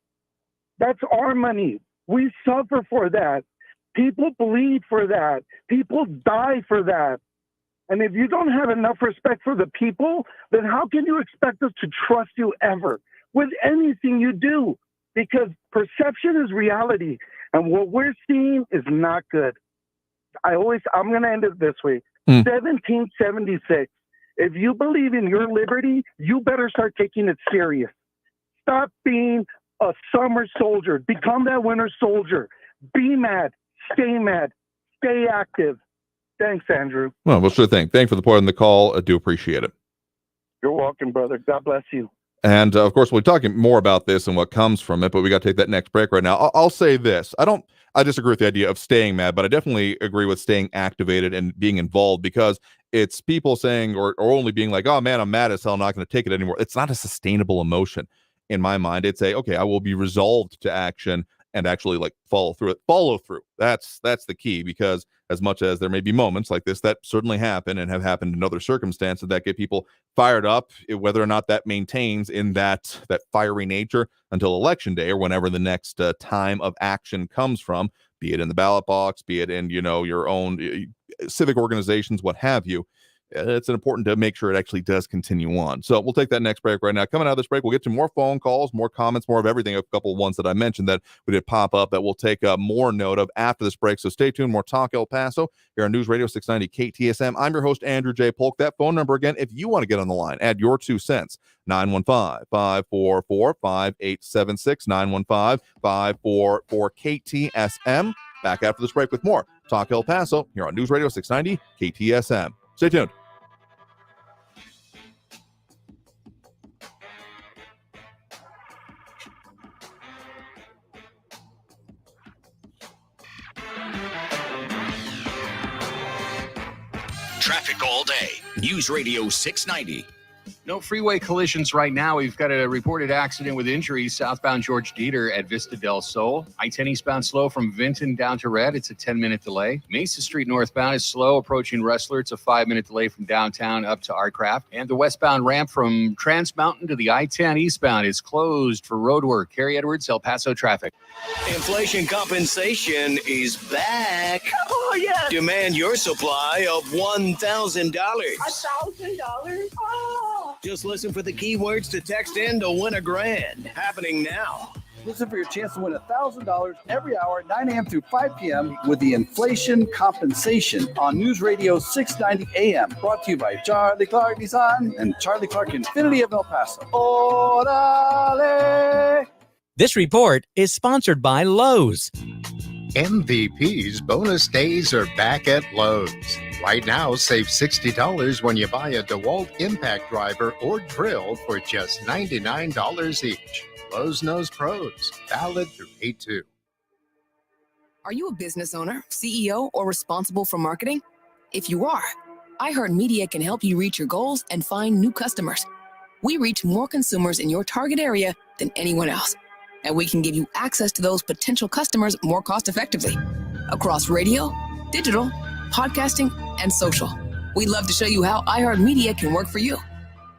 That's our money. We suffer for that. People bleed for that. People die for that. And if you don't have enough respect for the people, then how can you expect us to trust you ever with anything you do? Because perception is reality. And what we're seeing is not good. I'm going to end it this way. 1776. If you believe in your liberty, you better start taking it serious. Stop being a summer soldier. Become that winter soldier. Be mad. Stay active. Thanks, Andrew. Well, sure thing. Thanks for the point on the call. I do appreciate it. You're welcome, brother. God bless you. And of course, we'll be talking more about this and what comes from it, but we got to take that next break right now. I'll say this. I disagree with the idea of staying mad, but I definitely agree with staying activated and being involved, because it's people saying or only being like, oh man, I'm mad as hell, I'm not going to take it anymore. It's not a sustainable emotion in my mind. It's okay, I will be resolved to action and actually follow through. That's the key, because as much as there may be moments like this that certainly happen and have happened in other circumstances that get people fired up, whether or not that maintains in that fiery nature until election day or whenever the next time of action comes from, be it in the ballot box, be it in, your own civic organizations, what have you. It's important to make sure it actually does continue on. So we'll take that next break right now. Coming out of this break, we'll get to more phone calls, more comments, more of everything. A couple of ones that I mentioned that we did pop up that we'll take more note of after this break. So stay tuned. More Talk El Paso here on News Radio 690 KTSM. I'm your host, Andrew J. Polk. That phone number again, if you want to get on the line, add your 2 cents. 915-544-5876. 915-544-KTSM. Back after this break with more Talk El Paso here on News Radio 690 KTSM. Stay tuned. Traffic all day. News Radio 690. No freeway collisions right now. We've got a reported accident with injuries southbound George Dieter at Vista del Sol. I-10 eastbound slow from Vinton down to Red. It's a 10-minute delay. Mesa Street northbound is slow approaching Rustler. It's a 5-minute delay from downtown up to Artcraft. And the westbound ramp from Trans Mountain to the I-10 eastbound is closed for road work. Harry Edwards, El Paso traffic. Inflation compensation is back. Oh, yes. Demand your supply of $1,000. $1,000? Oh. Just listen for the keywords to text in to win $1,000. Happening now. Listen for your chance to win $1,000 every hour, 9 a.m. through 5 p.m. with the inflation compensation on News Radio 690 AM. Brought to you by Charlie Clark Nissan and Charlie Clark Infiniti of El Paso. Orale! This report is sponsored by Lowe's. MVP's bonus days are back at Lowe's. Right now, save $60 when you buy a DeWalt impact driver or drill for just $99 each. Lowe's knows pros. Valid through 8/2. Are you a business owner, CEO, or responsible for marketing? If you are, iHeartMedia can help you reach your goals and find new customers. We reach more consumers in your target area than anyone else, and we can give you access to those potential customers more cost-effectively across radio, digital, podcasting, and social. We'd love to show you how iHeartMedia can work for you.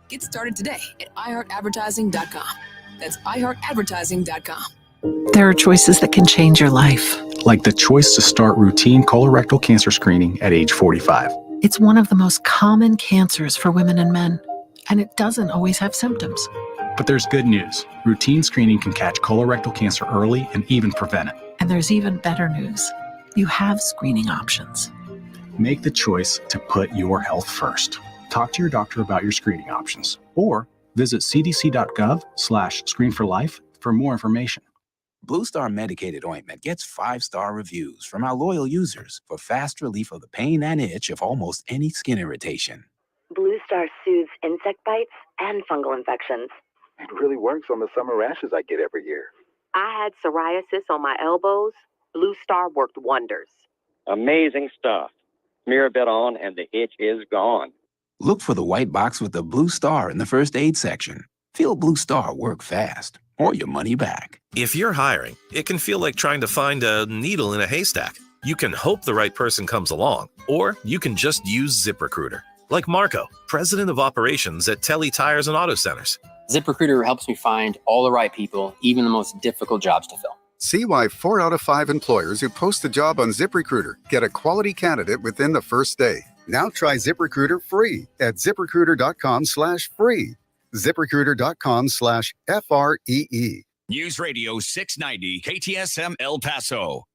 Get started today at iHeartAdvertising.com. That's iHeartAdvertising.com. There are choices that can change your life. Like the choice to start routine colorectal cancer screening at age 45. It's one of the most common cancers for women and men, and it doesn't always have symptoms. But there's good news. Routine screening can catch colorectal cancer early and even prevent it. And there's even better news. You have screening options. Make the choice to put your health first. Talk to your doctor about your screening options or visit cdc.gov/screenforlife for more information. Blue Star medicated ointment gets 5-star reviews from our loyal users for fast relief of the pain and itch of almost any skin irritation. Blue Star soothes insect bites and fungal infections. It really works on the summer rashes I get every year. I had psoriasis on my elbows. Blue Star worked wonders. Amazing stuff. Smear a bit on and the itch is gone. Look for the white box with the Blue Star in the first aid section. Feel Blue Star work fast or your money back. If you're hiring, it can feel like trying to find a needle in a haystack. You can hope the right person comes along, or you can just use ZipRecruiter. Like Marco, president of operations at Telly Tires and Auto Centers. ZipRecruiter helps me find all the right people, even the most difficult jobs to fill. See why 4 out of 5 employers who post a job on ZipRecruiter get a quality candidate within the first day. Now try ZipRecruiter free at ZipRecruiter.com/free. ZipRecruiter.com/FREE. News Radio 690 KTSM El Paso.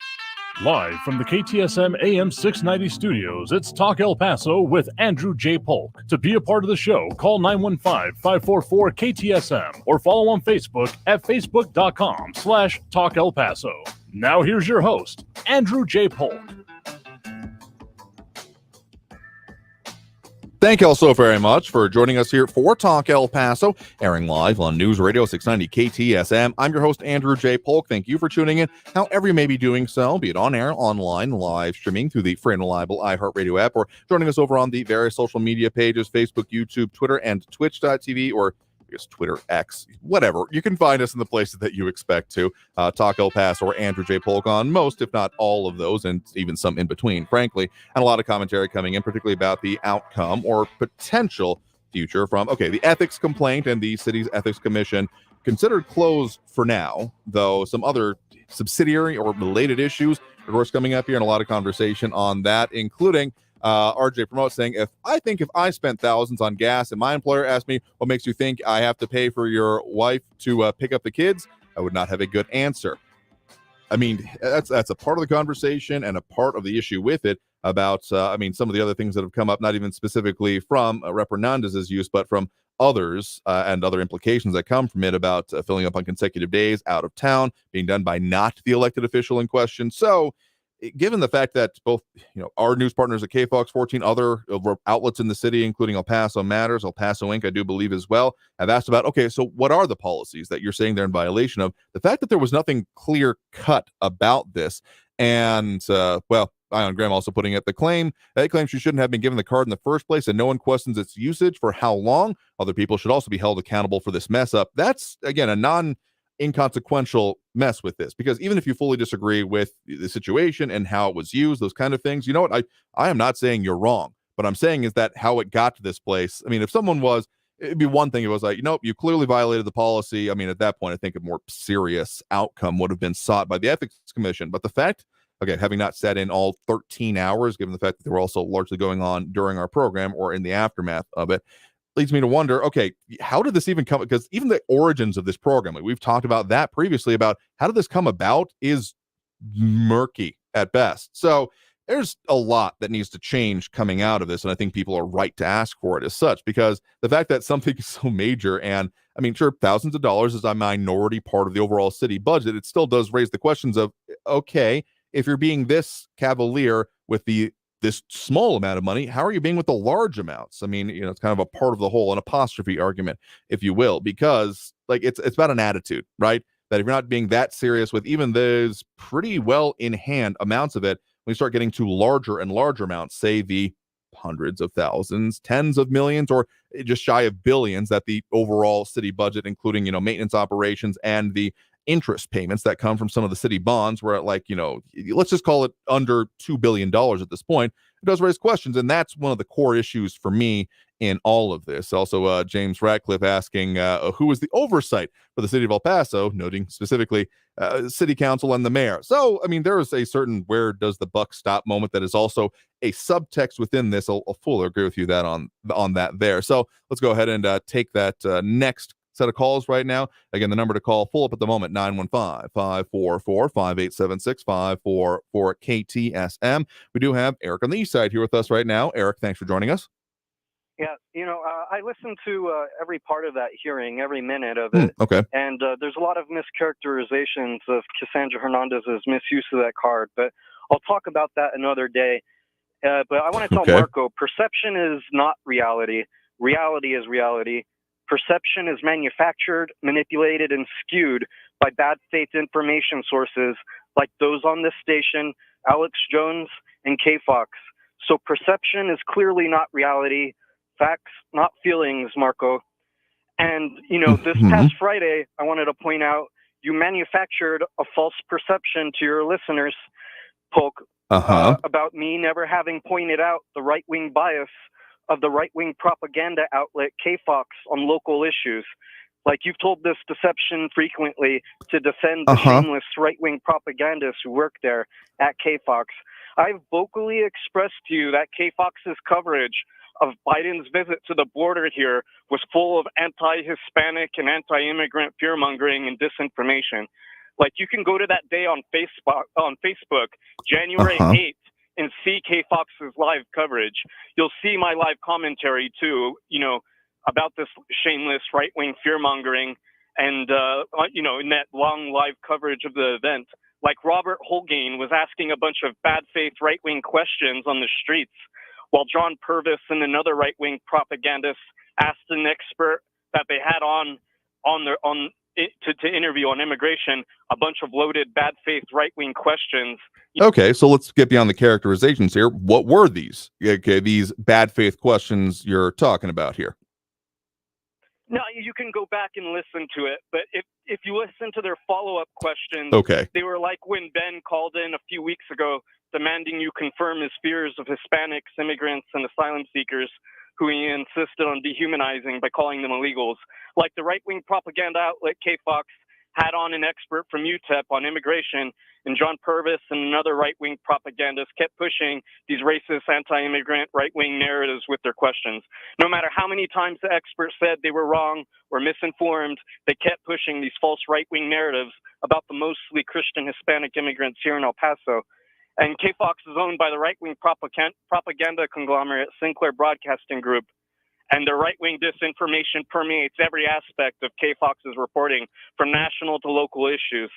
Live from the KTSM AM 690 studios, it's Talk El Paso with Andrew J. Polk. To be a part of the show, call 915-544-KTSM or follow on Facebook at facebook.com/Talk El Paso. Now here's your host, Andrew J. Polk. Thank you all so very much for joining us here for Talk El Paso, airing live on News Radio 690 KTSM. I'm your host, Andrew J. Polk. Thank you for tuning in, however you may be doing so, be it on air, online, live streaming through the free and reliable iHeartRadio app, or joining us over on the various social media pages, Facebook, YouTube, Twitter, and Twitch.tv, or I guess Twitter, X, whatever. You can find us in the places that you expect to. Talk El Paso or Andrew J. Polk on most, if not all of those, and even some in between, frankly. And a lot of commentary coming in, particularly about the outcome or potential future from, the ethics complaint and the city's ethics commission considered closed for now, though some other subsidiary or related issues, of course, coming up here, and a lot of conversation on that, including RJ Promote saying, if I spent thousands on gas and my employer asked me, what makes you think I have to pay for your wife to pick up the kids, I would not have a good answer. I mean, that's a part of the conversation and a part of the issue with it about, some of the other things that have come up, not even specifically from Rep. Hernandez's use, but from others and other implications that come from it about filling up on consecutive days out of town, being done by not the elected official in question. So, given the fact that both, our news partners at KFOX 14, other outlets in the city, including El Paso Matters, El Paso Inc., I do believe as well, have asked about, so what are the policies that you're saying they're in violation of? The fact that there was nothing clear cut about this, and, Ion Graham also putting it, they claim she shouldn't have been given the card in the first place, and no one questions its usage for how long. Other people should also be held accountable for this mess up. That's, again, a inconsequential mess with this, because even if you fully disagree with the situation and how it was used, those kind of things, I am not saying you're wrong. What I'm saying is that how it got to this place, if someone it'd be one thing. It was like, you clearly violated the policy. At that point, I think a more serious outcome would have been sought by the ethics commission. But the fact, having not sat in all 13 hours, given the fact that they were also largely going on during our program or in the aftermath of it, leads me to wonder, how did this even come? Because even the origins of this program, we've talked about that previously, about how did this come about, is murky at best. So there's a lot that needs to change coming out of this, and I think people are right to ask for it as such, because the fact that something is so major, and sure, thousands of dollars is a minority part of the overall city budget, it still does raise the questions of, if you're being this cavalier with this small amount of money, how are you being with the large amounts? It's kind of a part of the whole, an apostrophe argument, if you will, because it's about an attitude, right? That if you're not being that serious with even those pretty well in hand amounts of it, when you start getting to larger and larger amounts, say the hundreds of thousands, tens of millions, or just shy of billions that the overall city budget, including, maintenance operations and the interest payments that come from some of the city bonds, were at let's just call it under $2 billion at this point, it does raise questions. And that's one of the core issues for me in all of this. Also, James Ratcliffe asking who is the oversight for the city of El Paso, noting specifically city council and the mayor. So, there is a certain where does the buck stop moment that is also a subtext within this. I'll fully agree with you that on that there. So let's go ahead and take that next set of calls right now. Again, the number to call full up at the moment, 915-544-5876, 544 KTSM. We do have Eric on the east side here with us right now. Eric, thanks for joining us. Yeah, I listened to every part of that hearing, every minute of it. Okay. And there's a lot of mischaracterizations of Cassandra Hernandez's misuse of that card, but I'll talk about that another day. But I want to tell Marco, perception is not reality. Reality is reality. Perception is manufactured, manipulated, and skewed by bad faith information sources like those on this station, Alex Jones, and KFOX. So perception is clearly not reality. Facts, not feelings, Marco. And, this past Friday, I wanted to point out you manufactured a false perception to your listeners, Polk, about me never having pointed out the right-wing bias of the right-wing propaganda outlet KFOX on local issues. Like, you've told this deception frequently to defend the shameless right-wing propagandists who work there at KFOX. I've vocally expressed to you that KFOX's coverage of Biden's visit to the border here was full of anti-Hispanic and anti-immigrant fear-mongering and disinformation. Like, you can go to that day on Facebook, January 8th, and see KFOX's live coverage. You'll see my live commentary too, about this shameless right-wing fear-mongering and, in that long live coverage of the event. Like, Robert Holgain was asking a bunch of bad faith right-wing questions on the streets, while John Purvis and another right-wing propagandist asked an expert that they had to interview on immigration a bunch of loaded bad faith right-wing questions. Okay, so let's get beyond the characterizations here. What were these? These bad faith questions you're talking about here? No, you can go back and listen to it, but if you listen to their follow-up questions, okay, they were like when Ben called in a few weeks ago demanding you confirm his fears of Hispanics, immigrants, and asylum seekers, who he insisted on dehumanizing by calling them illegals. Like the right-wing propaganda outlet KFOX had on an expert from UTEP on immigration, and John Purvis and another right-wing propagandist kept pushing these racist, anti-immigrant, right-wing narratives with their questions. No matter how many times the expert said they were wrong or misinformed, they kept pushing these false right-wing narratives about the mostly Christian Hispanic immigrants here in El Paso. And KFOX is owned by the right-wing propaganda conglomerate Sinclair Broadcasting Group. And the right-wing disinformation permeates every aspect of KFOX's reporting, from national to local issues.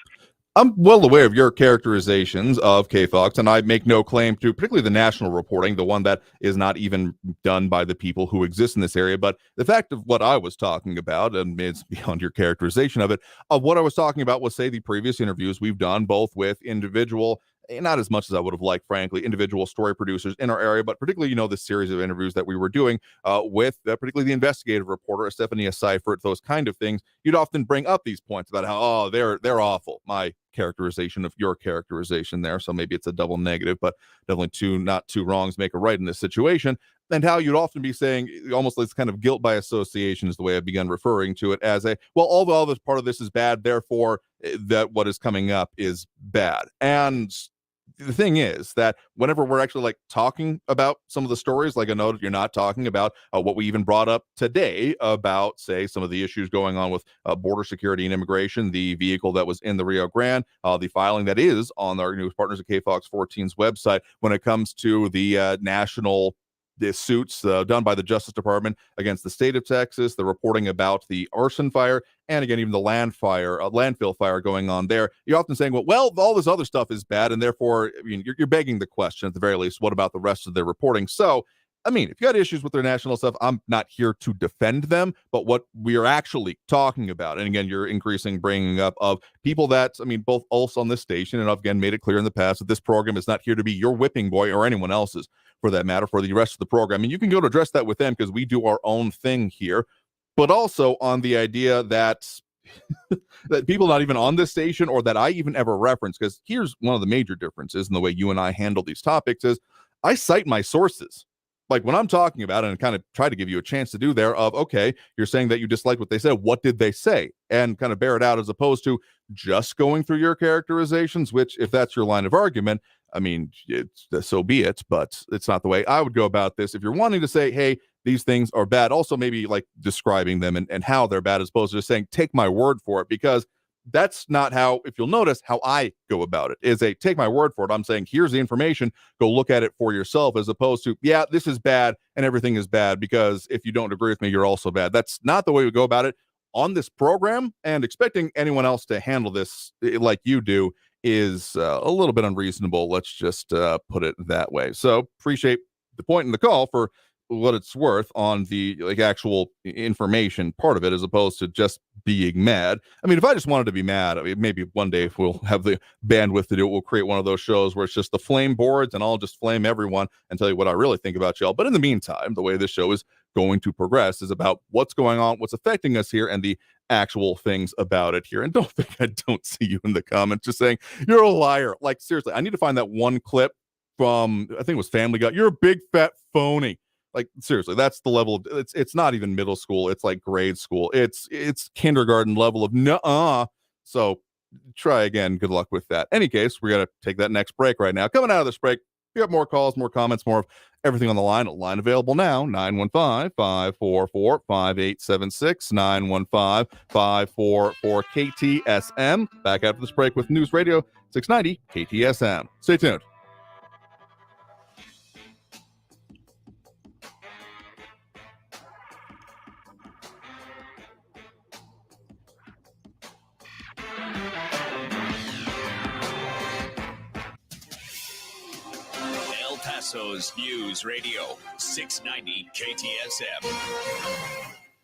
I'm well aware of your characterizations of KFOX, and I make no claim to particularly the national reporting, the one that is not even done by the people who exist in this area. But the fact of what I was talking about, and it's beyond your characterization of it, of what I was talking about was, say, the previous interviews we've done, both with individual, not as much as I would have liked, frankly, individual story producers in our area, but particularly, the series of interviews that we were doing with particularly the investigative reporter, Stephanie Seifert, those kind of things. You'd often bring up these points about how, they're awful. My characterization of your characterization there. So maybe it's a double negative, but definitely not two wrongs make a right in this situation. And how you'd often be saying, almost like kind of guilt by association is the way I've begun referring to it, as all this part of this is bad, therefore that what is coming up is bad. And the thing is that whenever we're actually talking about some of the stories, I know that you're not talking about what we even brought up today about, say, some of the issues going on with border security and immigration, the vehicle that was in the Rio Grande, the filing that is on our news partners at KFOX 14's website when it comes to the national suits done by the Justice Department against the state of Texas, the reporting about the arson fire, and again, even the landfill fire going on there. You're often saying, well, all this other stuff is bad, and therefore, you're begging the question, at the very least, what about the rest of their reporting? So, if you got issues with their national stuff, I'm not here to defend them, but what we are actually talking about, and again, you're bringing up of people that, both us on this station, and I've again made it clear in the past that this program is not here to be your whipping boy or anyone else's, for that matter, for the rest of the program. You can go to address that with them because we do our own thing here, but also on the idea that that people not even on this station or that I even ever reference, because here's one of the major differences in the way you and I handle these topics is I cite my sources. When I'm talking about it and kind of try to give you a chance to do there of, okay, you're saying that you disliked what they said. What did they say? And kind of bear it out as opposed to just going through your characterizations, which if that's your line of argument, so be it, but it's not the way I would go about this. If you're wanting to say, hey, these things are bad, also maybe describing them and how they're bad as opposed to just saying, take my word for it, because that's not how, if you'll notice, how I go about it is take my word for it. I'm saying, here's the information, go look at it for yourself, as opposed to, yeah, this is bad and everything is bad because if you don't agree with me, you're also bad. That's not the way we go about it on this program, and expecting anyone else to handle this like you do is a little bit unreasonable. Let's just put it that way. So appreciate the point in the call for what it's worth on the actual information part of it, as opposed to just being mad. If I just wanted to be mad, maybe one day if we'll have the bandwidth to do it, we'll create one of those shows where it's just the flame boards and I'll just flame everyone and tell you what I really think about y'all. But in the meantime, the way this show is going to progress is about what's going on, what's affecting us here, and the actual things about it here. And don't think I don't see you in the comments just saying you're a liar. Seriously, I need to find that one clip from, I think it was Family Guy. You're a big fat phony. Seriously, that's the level of, it's not even middle school, it's grade school, it's kindergarten level of nuh-uh. So try again. Good luck with that. Any case, we're gonna take that next break right now. Coming out of this break, we have more calls, more comments, more of everything on the line. A line available now, 915-544-5876, 915-544-KTSM. Back after this break with News Radio 690 KTSM. Stay tuned. El Paso's News Radio 690 KTSM.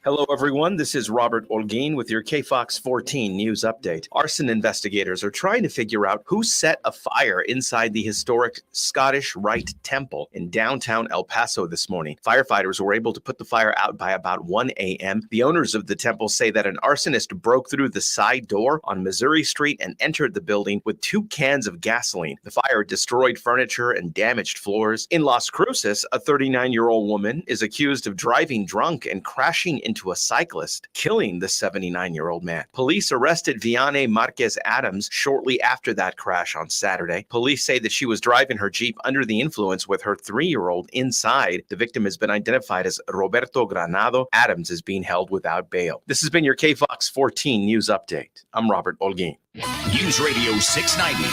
Hello, everyone. This is Robert Olguin with your KFOX 14 news update. Arson investigators are trying to figure out who set a fire inside the historic Scottish Rite Temple in downtown El Paso this morning. Firefighters were able to put the fire out by about 1 a.m. The owners of the temple say that an arsonist broke through the side door on Missouri Street and entered the building with 2 cans of gasoline. The fire destroyed furniture and damaged floors. In Las Cruces, a 39-year-old woman is accused of driving drunk and crashing into a cyclist, killing the 79-year-old man. Police arrested Vianney Marquez Adams shortly after that crash on Saturday. Police say that she was driving her Jeep under the influence with her 3-year-old inside. The victim has been identified as Roberto Granado. Adams is being held without bail. This has been your KFOX 14 news update. I'm Robert Olguin. News Radio 690.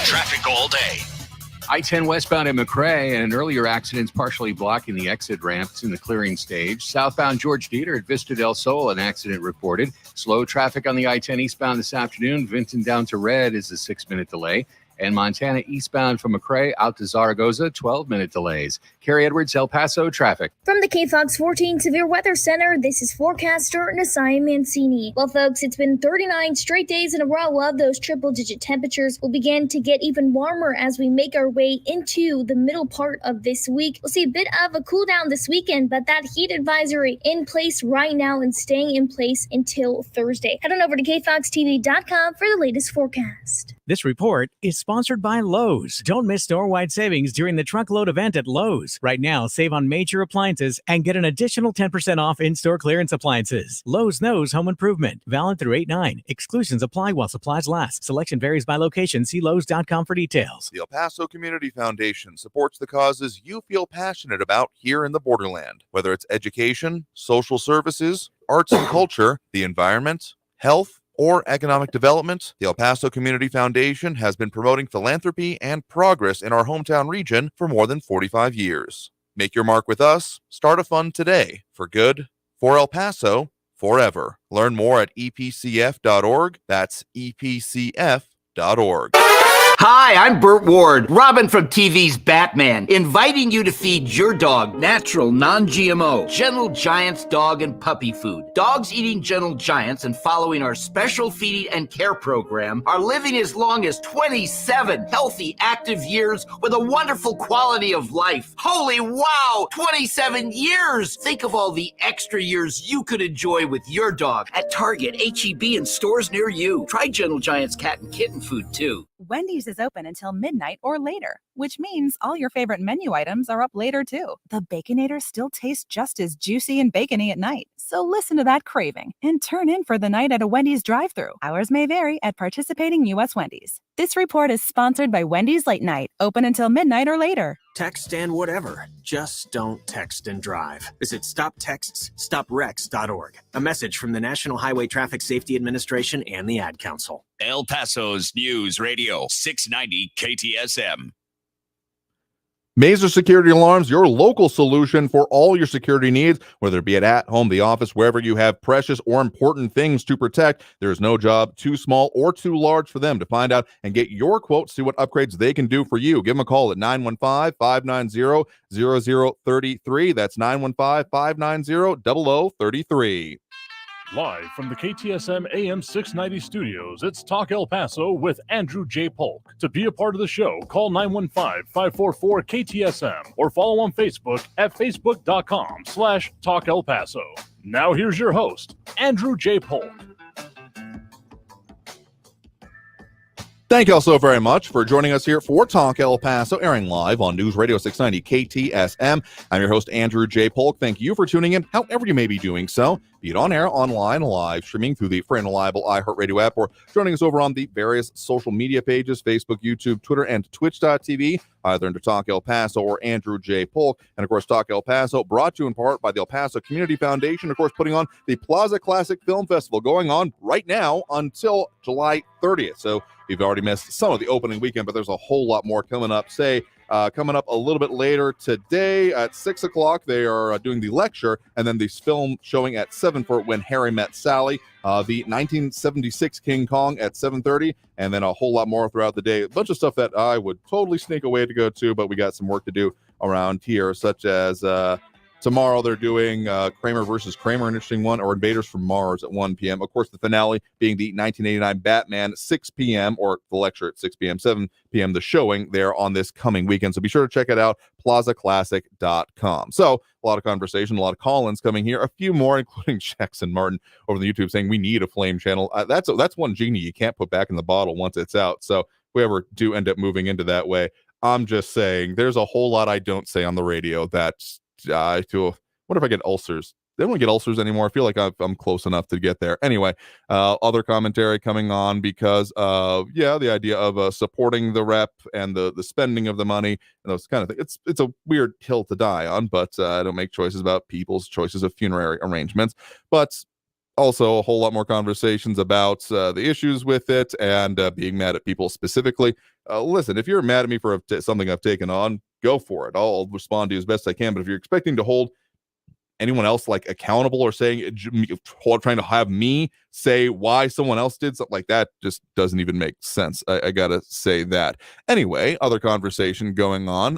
Traffic all day. I-10 westbound at McRae, and an earlier accident's partially blocking the exit ramp. It's in the clearing stage. Southbound George Dieter at Vista del Sol, an accident reported. Slow traffic on the I-10 eastbound this afternoon. Vinton down to Red is a 6-minute delay. And Montana eastbound from McRae out to Zaragoza, 12-minute delays. Carrie Edwards, El Paso traffic. From the KFOX 14 Severe Weather Center, this is forecaster Nasaya Mancini. Well, folks, it's been 39 straight days in a row of those triple-digit temperatures. Will begin to get even warmer as we make our way into the middle part of this week. We'll see a bit of a cool down this weekend, but that heat advisory in place right now and staying in place until Thursday. Head on over to kfoxtv.com for the latest forecast. This report is sponsored by Lowe's. Don't miss store-wide savings during the truckload event at Lowe's. Right now, save on major appliances and get an additional 10% off in-store clearance appliances. Lowe's knows home improvement. Valid through 8/9. Exclusions apply while supplies last. Selection varies by location. See Lowe's.com for details. The El Paso Community Foundation supports the causes you feel passionate about here in the Borderland. Whether it's education, social services, arts and culture, the environment, health, or economic development, the El Paso Community Foundation has been promoting philanthropy and progress in our hometown region for more than 45 years. Make your mark with us. Start a fund today. For good, for El Paso, forever. Learn more at epcf.org. That's epcf.org. Hi, I'm Burt Ward, Robin from TV's Batman, inviting you to feed your dog natural, non-GMO, Gentle Giants dog and puppy food. Dogs eating Gentle Giants and following our special feeding and care program are living as long as 27 healthy, active years with a wonderful quality of life. Holy wow, 27 years! Think of all the extra years you could enjoy with your dog at Target, H-E-B, and stores near you. Try Gentle Giants cat and kitten food too. Wendy's is open until midnight or later, which means all your favorite menu items are up later too. The Baconator still tastes just as juicy and bacony at night. So listen to that craving and turn in for the night at a Wendy's drive-thru. Hours may vary at participating U.S. Wendy's. This report is sponsored by Wendy's Late Night, open until midnight or later. Text and whatever. Just don't text and drive. Visit StopTextsStopWrecks.org. A message from the National Highway Traffic Safety Administration and the Ad Council. El Paso's News Radio 690 KTSM. Mazer Security Alarms, your local solution for all your security needs, whether it be at home, the office, wherever you have precious or important things to protect. There is no job too small or too large for them. To find out and get your quote, see what upgrades they can do for you, give them a call at 915-590-0033. That's 915-590-0033. Live from the KTSM AM 690 studios, it's Talk El Paso with Andrew J. Polk. To be a part of the show, call 915-544-KTSM or follow on Facebook at facebook.com/Talk El Paso. Now here's your host, Andrew J. Polk. Thank you all so very much for joining us here for Talk El Paso, airing live on News Radio 690 KTSM. I'm your host, Andrew J. Polk. Thank you for tuning in, however you may be doing so, be it on air, online, live, streaming through the free and reliable iHeartRadio app, or joining us over on the various social media pages, Facebook, YouTube, Twitter, and Twitch.tv, either under Talk El Paso or Andrew J. Polk. And, of course, Talk El Paso brought to you in part by the El Paso Community Foundation, of course, putting on the Plaza Classic Film Festival going on right now until July 30th. So you've already missed some of the opening weekend, but there's a whole lot more coming up. Coming up a little bit later today at 6 o'clock, they are doing the lecture, and then this film showing at 7 for When Harry Met Sally, the 1976 King Kong at 7:30, and then a whole lot more throughout the day. A bunch of stuff that I would totally sneak away to go to, but we got some work to do around here, such as Tomorrow they're doing Kramer versus Kramer, an interesting one, or Invaders from Mars at 1 p.m. Of course, the finale being the 1989 Batman at 6 p.m., or the lecture at 6 p.m., 7 p.m., the showing there on this coming weekend. So be sure to check it out, plazaclassic.com. So a lot of conversation, a lot of call-ins coming here, a few more, including Jackson Martin over the YouTube saying we need a flame channel. That's one genie you can't put back in the bottle once it's out. So if we ever do end up moving into that way, I'm just saying there's a whole lot I don't say on the radio that's I feel, what if I get ulcers? They don't get ulcers anymore. I feel like I'm close enough to get there. Anyway, other commentary coming on because of, the idea of supporting the rep and the spending of the money and those kind of things. It's a weird hill to die on, but I don't make choices about people's choices of funerary arrangements. But also a whole lot more conversations about the issues with it and being mad at people specifically. Listen, if you're mad at me for something I've taken on, go for it. I'll respond to you as best I can. But if you're expecting to hold anyone else like accountable or saying, trying to have me say why someone else did something like that, just doesn't even make sense. I gotta say that. Anyway, other conversation going on.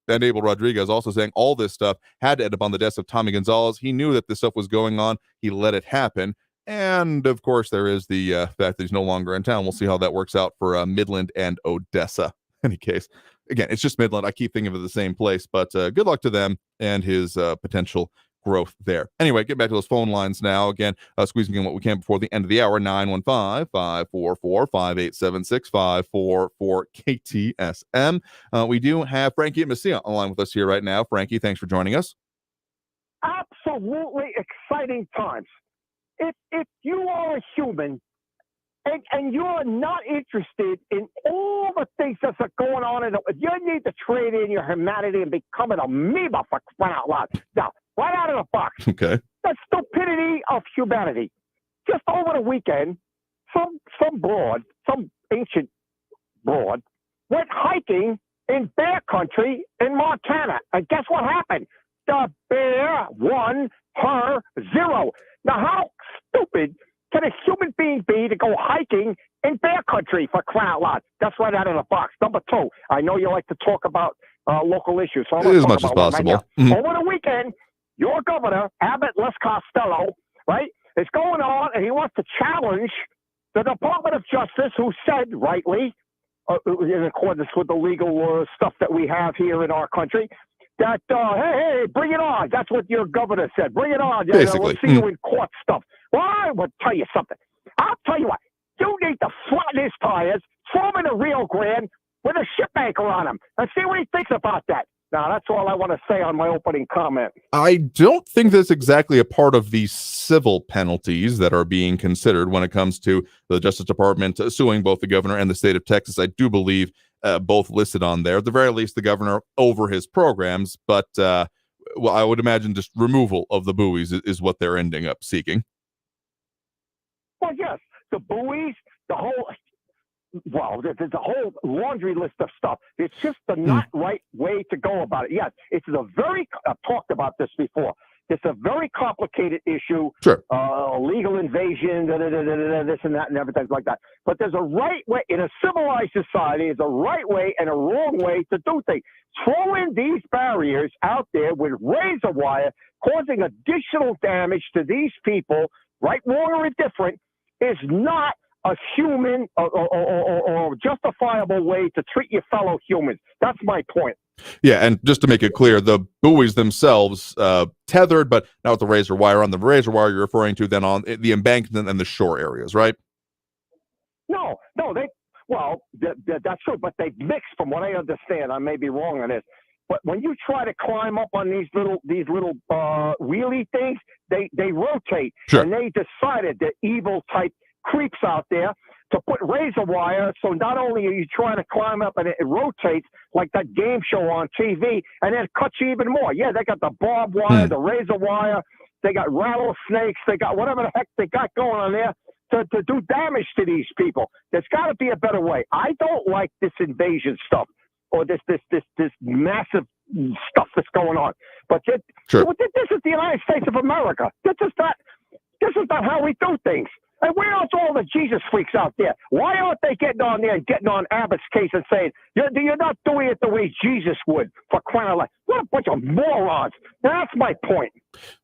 And Abel Rodriguez also saying all this stuff had to end up on the desk of Tommy Gonzalez. He knew that this stuff was going on. He let it happen. And, of course, there is the fact that he's no longer in town. We'll see how that works out for Midland and Odessa. In any case, again, it's just Midland. I keep thinking of the same place. But good luck to them and his potential growth there. Anyway, get back to those phone lines now. Again, squeezing in what we can before the end of the hour. 915-544-5876, 544-KTSM. We do have Frankie and Messia on the line with us here right now. Frankie, thanks for joining us. Absolutely exciting times. If you are a human and you're not interested in all the things that's going on, you need to trade in your humanity and become an amoeba for crying out loud. Now, right out of the box. Okay. The stupidity of humanity. Just over the weekend, some ancient broad, went hiking in bear country in Montana. And guess what happened? The bear won her 0. Now, how stupid can a human being be to go hiking in bear country for crying out loud? That's right out of the box. Number 2, I know you like to talk about local issues. So I'm as much as possible. Right mm-hmm. Over the weekend, your governor, Abbott Les Costello, right, is going on, and he wants to challenge the Department of Justice, who said, rightly, in accordance with the legal stuff that we have here in our country, that, hey, bring it on. That's what your governor said. Bring it on. Basically. We'll see you in court stuff. Well, I will tell you something. I'll tell you what. You need to flatten his tires, throw him in the Rio Grande with a ship anchor on him, and see what he thinks about that. Now, that's all I want to say on my opening comment. I don't think that's exactly a part of the civil penalties that are being considered when it comes to the Justice Department suing both the governor and the state of Texas. I do believe both listed on there. At the very least, the governor over his programs, but I would imagine just removal of the buoys is what they're ending up seeking. Well, yes, the buoys, the whole laundry list of stuff. It's just the not right way to go about it. Yes, it's I've talked about this before. It's a very complicated issue. Sure. Legal invasion, this and that and everything like that. But there's a right way, in a civilized society, there's a right way and a wrong way to do things. Throwing these barriers out there with razor wire, causing additional damage to these people, right, wrong, or indifferent, is not a human or justifiable way to treat your fellow humans. That's my point. Yeah, and just to make it clear, the buoys themselves tethered, but not with the razor wire. On the razor wire you're referring to then on the embankment and the shore areas, right? No, that's true, but they mix, from what I understand. I may be wrong on this, but when you try to climb up on these little wheelie things, they rotate. Sure. And they decided, the evil type creeps out there, to put razor wire, so not only are you trying to climb up and it rotates like that game show on TV, and then it cuts you even more. Yeah, they got the barbed wire, the razor wire, they got rattlesnakes, they got whatever the heck they got going on there to do damage to these people. There's got to be a better way. I don't like this invasion stuff or this massive stuff that's going on. But sure. This is the United States of America. This is not how we do things. And where else all the Jesus freaks out there? Why aren't they getting on there and getting on Abbott's case and saying, you're not doing it the way Jesus would, for crying out loud? What a bunch of morons. That's my point.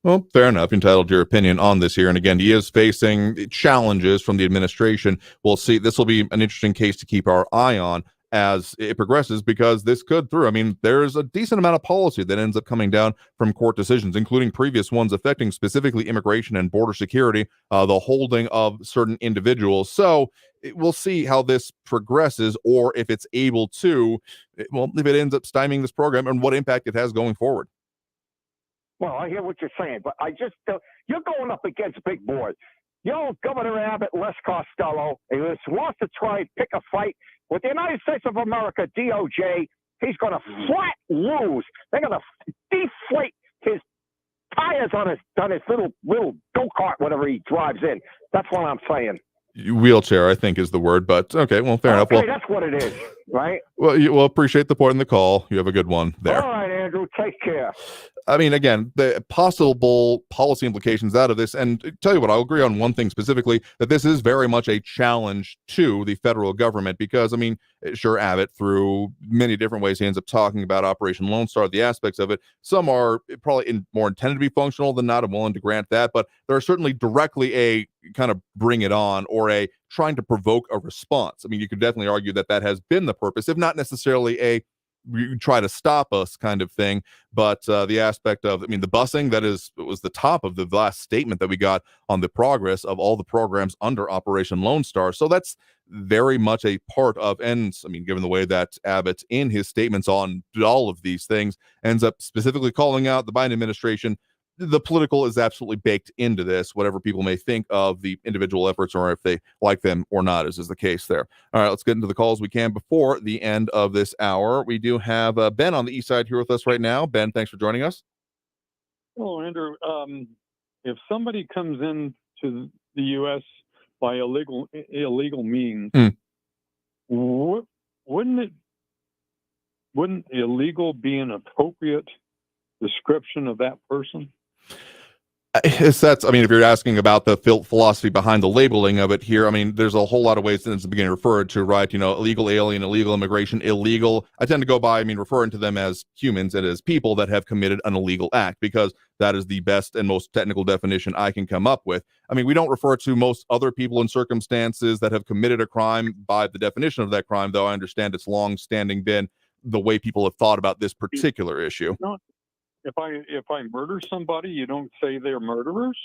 Well, fair enough. Entitled to your opinion on this here. And again, he is facing challenges from the administration. We'll see. This will be an interesting case to keep our eye on as it progresses, because this could through. I mean, there's a decent amount of policy that ends up coming down from court decisions, including previous ones affecting specifically immigration and border security, the holding of certain individuals. So we'll see how this progresses, or if it's able to, well, if it ends up stymieing this program and what impact it has going forward. Well, I hear what you're saying, but I just, you're going up against big boys. Governor Abbott, Les Costello, he wants to try and pick a fight with the United States of America, DOJ. He's going to flat lose. They're going to deflate his tires on his little go-kart, whatever he drives in. That's what I'm saying. Wheelchair, I think, is the word, but okay, well, fair enough. Well, that's what it is, right? Well, we'll appreciate the point in the call. You have a good one there. All right, Andrew, take care. I mean, again, the possible policy implications out of this, and tell you what, I'll agree on one thing specifically, that this is very much a challenge to the federal government, because, I mean, sure, Abbott, through many different ways, he ends up talking about Operation Lone Star, the aspects of it. Some are probably more intended to be functional than not. I'm willing to grant that, but there are certainly directly a kind of bring it on, or a trying to provoke a response. I mean, you could definitely argue that that has been the purpose, if not necessarily a you try to stop us kind of thing, but the aspect of, I mean, the busing, was the top of the last statement that we got on the progress of all the programs under Operation Lone Star. So that's very much a part of, and I mean, given the way that Abbott in his statements on all of these things ends up specifically calling out the Biden administration, the political is absolutely baked into this, whatever people may think of the individual efforts, or if they like them or not, as is the case there. All right, let's get into the calls we can before the end of this hour. We do have Ben on the east side here with us right now. Ben, thanks for joining us. Well, Andrew, if somebody comes into the U.S. by illegal means, wouldn't illegal be an appropriate description of that person? That's, I mean, if you're asking about the philosophy behind the labeling of it here, I mean, there's a whole lot of ways that it's beginning referred to, right? Illegal alien, illegal immigration, illegal. I tend to go by, referring to them as humans and as people that have committed an illegal act, because that is the best and most technical definition I can come up with. I mean, we don't refer to most other people in circumstances that have committed a crime by the definition of that crime, though I understand it's long-standing been the way people have thought about this particular issue. No. If I murder somebody, you don't say they're murderers?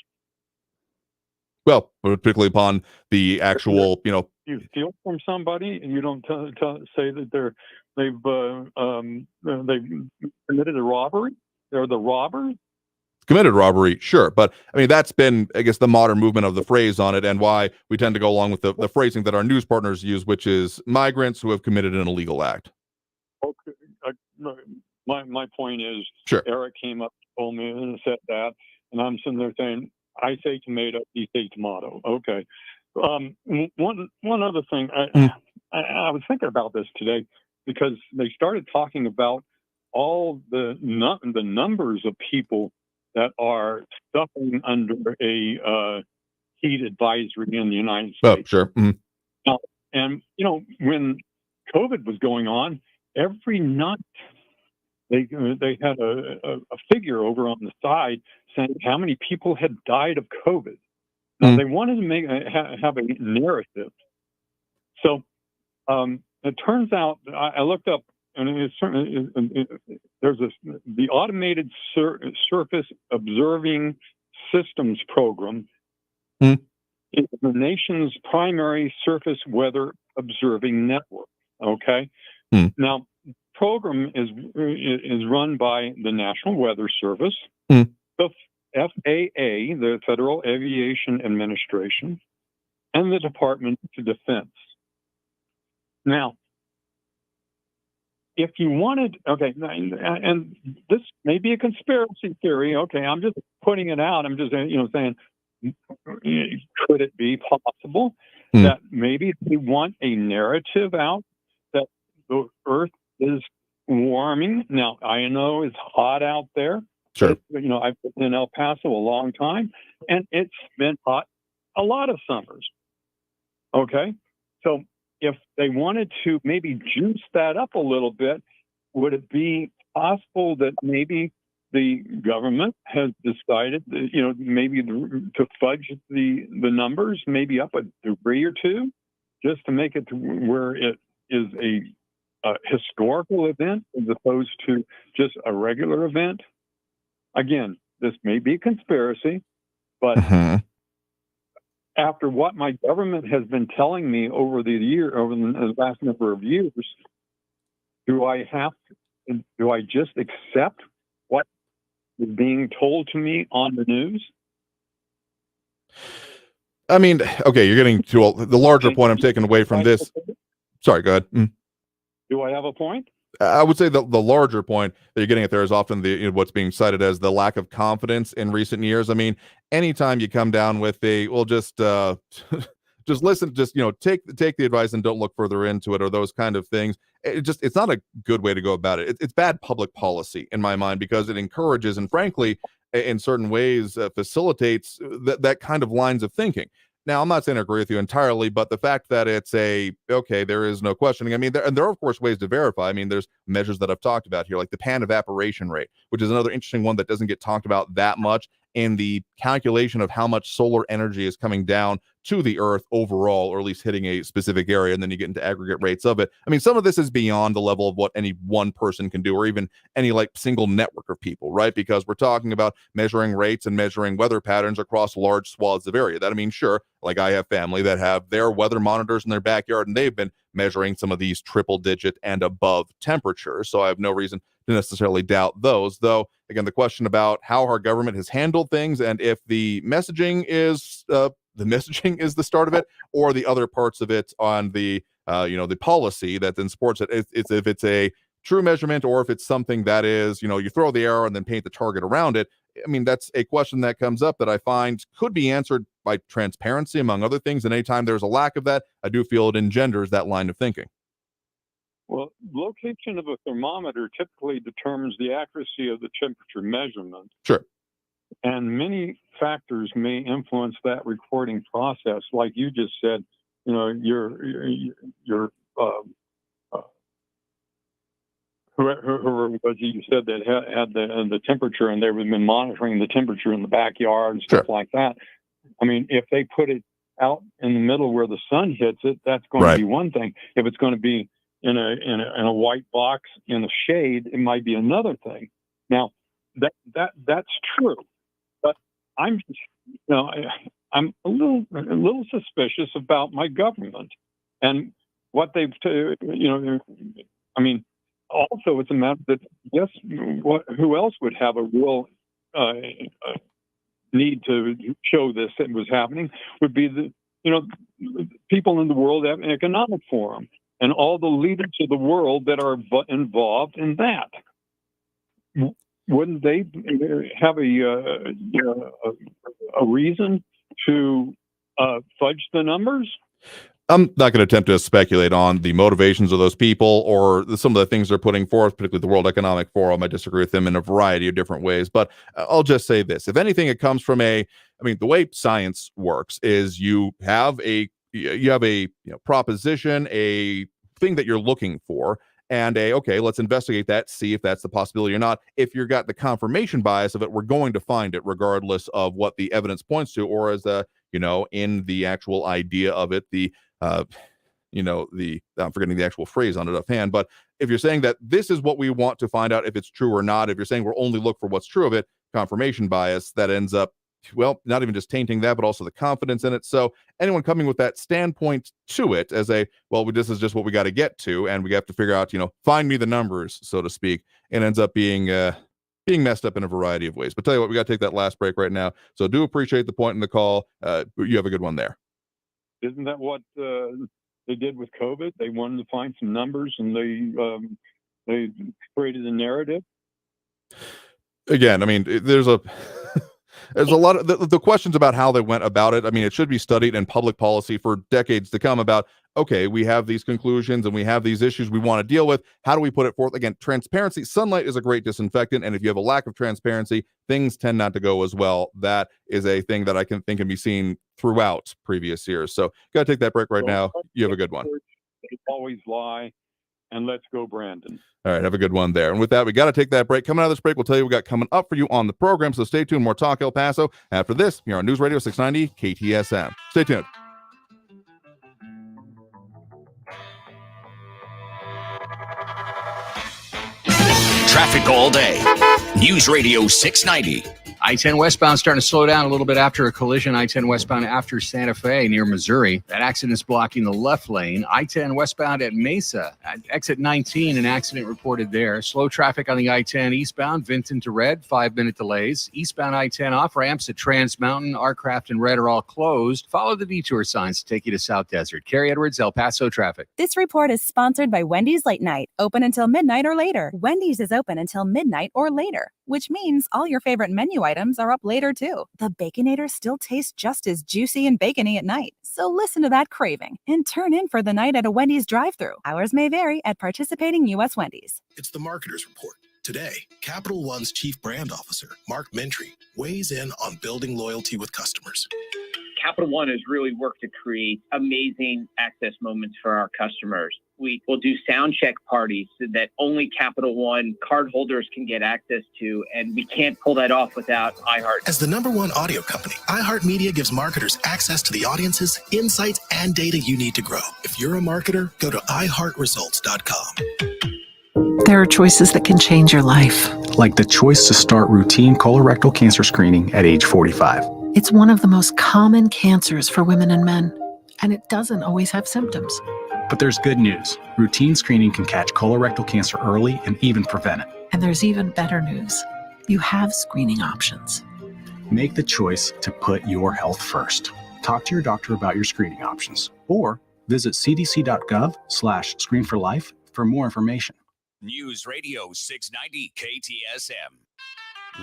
Well, particularly upon the actual, You steal from somebody, and you don't say that they've committed a robbery. They're the robbers. Committed robbery, sure, but I mean, that's been, I guess, the modern movement of the phrase on it, and why we tend to go along with the phrasing that our news partners use, which is migrants who have committed an illegal act. Okay. My point is, sure. Eric came up, told me, and said that, and I'm sitting there saying, I say tomato, he say tomato. Okay. One other thing, I was thinking about this today, because they started talking about all the numbers of people that are suffering under a heat advisory in the United States. Oh, sure. Mm-hmm. Now, and when COVID was going on, every night they had a figure over on the side saying how many people had died of COVID. Now they wanted to have a narrative. So it turns out, I looked up, and there's the Automated Surface Observing Systems Program is the nation's primary surface weather observing network. Okay, now. Program is run by the National Weather Service, the FAA, the Federal Aviation Administration, and the Department of Defense. Now, if you wanted, okay, and this may be a conspiracy theory, okay, I'm just putting it out. I'm just, saying, could it be possible that maybe they want a narrative out that the Earth is warming? Now, I know it's hot out there. Sure. I've been in El Paso a long time, and it's been hot a lot of summers. Okay? So if they wanted to maybe juice that up a little bit, would it be possible that maybe the government has decided that, maybe to fudge the numbers, maybe up a degree or two, just to make it to where it is a historical event as opposed to just a regular event? Again, this may be a conspiracy, but after what my government has been telling me over the last number of years, do I just accept what is being told to me on the news? I mean, okay, you're getting to the larger point I'm taking away from this. Sorry, go ahead. Do I have a point? I would say the larger point that you're getting at there is often what's being cited as the lack of confidence in recent years. I mean, anytime you come down with just listen, take the advice and don't look further into it, or those kind of things. It's not a good way to go about it. It's bad public policy in my mind, because it encourages and frankly, in certain ways, facilitates that kind of lines of thinking. Now, I'm not saying I agree with you entirely, but the fact that it's there is no questioning. I mean, there are, of course, ways to verify. I mean, there's measures that I've talked about here, like the pan evaporation rate, which is another interesting one that doesn't get talked about that much, in the calculation of how much solar energy is coming down to the earth overall, or at least hitting a specific area, and then you get into aggregate rates of it. I mean, some of this is beyond the level of what any one person can do, or even any single network of people, right? Because we're talking about measuring rates and measuring weather patterns across large swaths of area. That, I mean, sure, I have family that have their weather monitors in their backyard, and they've been measuring some of these triple digit and above temperatures. So I have no reason to necessarily doubt those. Though, again, the question about how our government has handled things, and if the messaging is the start of it, or the other parts of it on the the policy that then supports it. It's if it's a true measurement, or if it's something that is, you throw the arrow and then paint the target around it. I mean, that's a question that comes up that I find could be answered by transparency, among other things. And anytime there's a lack of that, I do feel it engenders that line of thinking. Well, location of a thermometer typically determines the accuracy of the temperature measurement. Sure. And many factors may influence that recording process. Like you just said, whoever was it you said that had the temperature, and they've been monitoring the temperature in the backyard and stuff like that. I mean, if they put it out in the middle where the sun hits it, that's going to be one thing. If it's going to be in a white box in the shade, it might be another thing. Now, that's true, but I'm I'm a little suspicious about my government and what they've I mean, also it's a matter that who else would have a real need to show this that was happening would be the people in the World Economic Forum and all the leaders of the world that are involved in that. Wouldn't they have a reason to fudge the numbers? I'm not going to attempt to speculate on the motivations of those people or some of the things they're putting forth, particularly the World Economic Forum. I disagree with them in a variety of different ways, but I'll just say this. If anything, it comes from the way science works is you have a proposition, a thing that you're looking for, and let's investigate that, see if that's the possibility or not. If you've got the confirmation bias of it, we're going to find it regardless of what the evidence points to, or as in the actual idea of it, I'm forgetting the actual phrase on it offhand, but if you're saying that this is what we want to find out if it's true or not, if you're saying we'll only look for what's true of it, confirmation bias, that ends up, not even just tainting that, but also the confidence in it. So anyone coming with that standpoint to it as this is just what we got to get to, and we have to figure out, find me the numbers, so to speak, and ends up being messed up in a variety of ways. But tell you what, we got to take that last break right now. So do appreciate the point in the call. You have a good one there. Isn't that what they did with COVID? They wanted to find some numbers, and they created a narrative. Again, I mean, there's There's a lot of the questions about how they went about it. I mean, it should be studied in public policy for decades to come about, okay, we have these conclusions and we have these issues we want to deal with. How do we put it forth? Again, transparency. Sunlight is a great disinfectant. And if you have a lack of transparency, things tend not to go as well. That is a thing that I can think can be seen throughout previous years. So got to take that break right now. You have a good one. They always lie. And let's go, Brandon. All right, have a good one there. And with that, we got to take that break. Coming out of this break, we'll tell you what we got coming up for you on the program. So stay tuned. More Talk El Paso after this here on News Radio 690 KTSM. Stay tuned. Traffic all day. News Radio 690. I-10 westbound starting to slow down a little bit after a collision. I-10 westbound after Santa Fe near Missouri. That accident's blocking the left lane. I-10 westbound at Mesa. At exit 19, an accident reported there. Slow traffic on the I-10 eastbound, Vinton to Red, 5-minute delays. Eastbound I-10 off-ramps at Trans Mountain, Arcraft, and Red are all closed. Follow the detour signs to take you to South Desert. Carrie Edwards, El Paso traffic. This report is sponsored by Wendy's Late Night, open until midnight or later. Wendy's is open until midnight or later, which means all your favorite menu items are up later too. The Baconator still tastes just as juicy and bacony at night. So listen to that craving and turn in for the night at a Wendy's drive-thru. Hours may vary at participating U.S. Wendy's. It's the Marketer's Report. Today, Capital One's Chief Brand Officer, Mark Mentry, weighs in on building loyalty with customers. Capital One has really worked to create amazing access moments for our customers. We will do sound check parties so that only Capital One cardholders can get access to, and we can't pull that off without iHeart. As the #1 audio company, iHeartMedia gives marketers access to the audiences, insights, and data you need to grow. If you're a marketer, go to iHeartResults.com. There are choices that can change your life. Like the choice to start routine colorectal cancer screening at age 45. It's one of the most common cancers for women and men, and it doesn't always have symptoms. But there's good news. Routine screening can catch colorectal cancer early and even prevent it. And there's even better news. You have screening options. Make the choice to put your health first. Talk to your doctor about your screening options or visit cdc.gov/screenforlife for more information. News Radio 690 KTSM.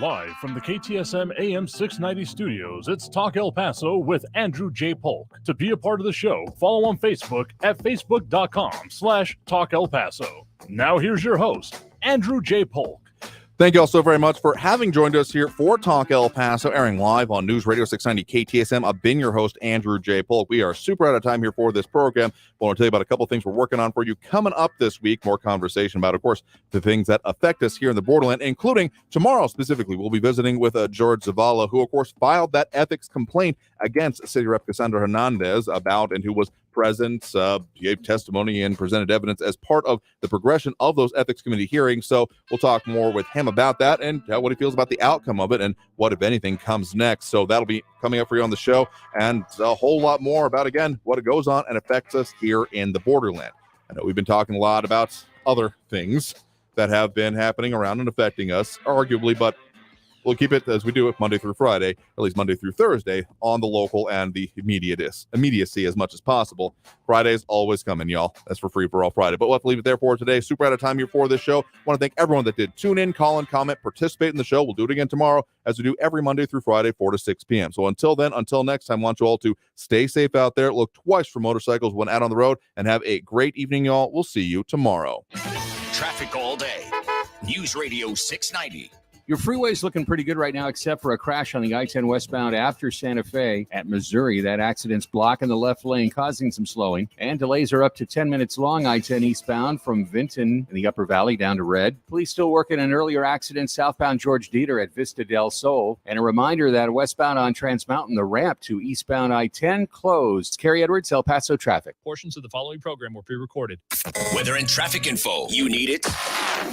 Live from the KTSM AM 690 studios, it's Talk El Paso with Andrew J. Polk. To be a part of the show, follow on Facebook at facebook.com/Talk El Paso. Now here's your host, Andrew J. Polk. Thank you all so very much for having joined us here for Talk El Paso, airing live on News Radio 690 KTSM. I've been your host, Andrew J. Polk. We are super out of time here for this program. I want to tell you about a couple things we're working on for you coming up this week. More conversation about, of course, the things that affect us here in the Borderland, including tomorrow specifically. We'll be visiting with George Zavala, who, of course, filed that ethics complaint against City Rep Cassandra Hernandez about, and who was present, gave testimony and presented evidence as part of the progression of those ethics committee hearings. So we'll talk more with him about that and what he feels about the outcome of it and what, if anything, comes next. So that'll be coming up for you on the show, and a whole lot more about, again, what goes on and affects us here in the Borderland. I know we've been talking a lot about other things that have been happening around and affecting us, arguably, but we'll keep it as we do it Monday through Friday, at least Monday through Thursday, on the local and the immediacy as much as possible. Friday's always coming, y'all. That's for free for all Friday. But we'll have to leave it there for today. Super out of time here for this show. Want to thank everyone that did tune in, call in, comment, participate in the show. We'll do it again tomorrow, as we do every Monday through Friday, 4 to 6 p.m. So until then, until next time, I want you all to stay safe out there. Look twice for motorcycles when out on the road, and have a great evening, y'all. We'll see you tomorrow. Traffic all day. News Radio 690. Your freeway's looking pretty good right now, except for a crash on the I-10 westbound after Santa Fe at Missouri. That accident's blocking the left lane, causing some slowing. And delays are up to 10 minutes long. I-10 eastbound from Vinton in the Upper Valley down to Red. Police still working an earlier accident southbound George Dieter at Vista del Sol. And a reminder that westbound on Trans Mountain, the ramp to eastbound I-10 closed. Carrie Edwards, El Paso traffic. Portions of the following program were pre-recorded. Weather and traffic info. You need it?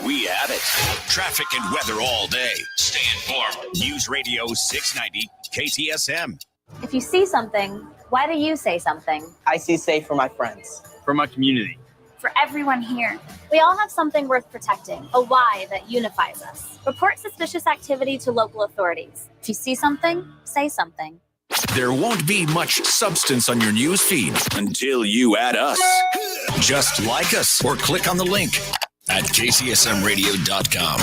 We have it. Traffic and weather all day. Stay informed. News Radio 690 KTSM. If you see something, why do you say something? I see safe for my friends. For my community. For everyone here. We all have something worth protecting, a why that unifies us. Report suspicious activity to local authorities. If you see something, say something. There won't be much substance on your news feed until you add us. Just like us or click on the link at kcsmradio.com.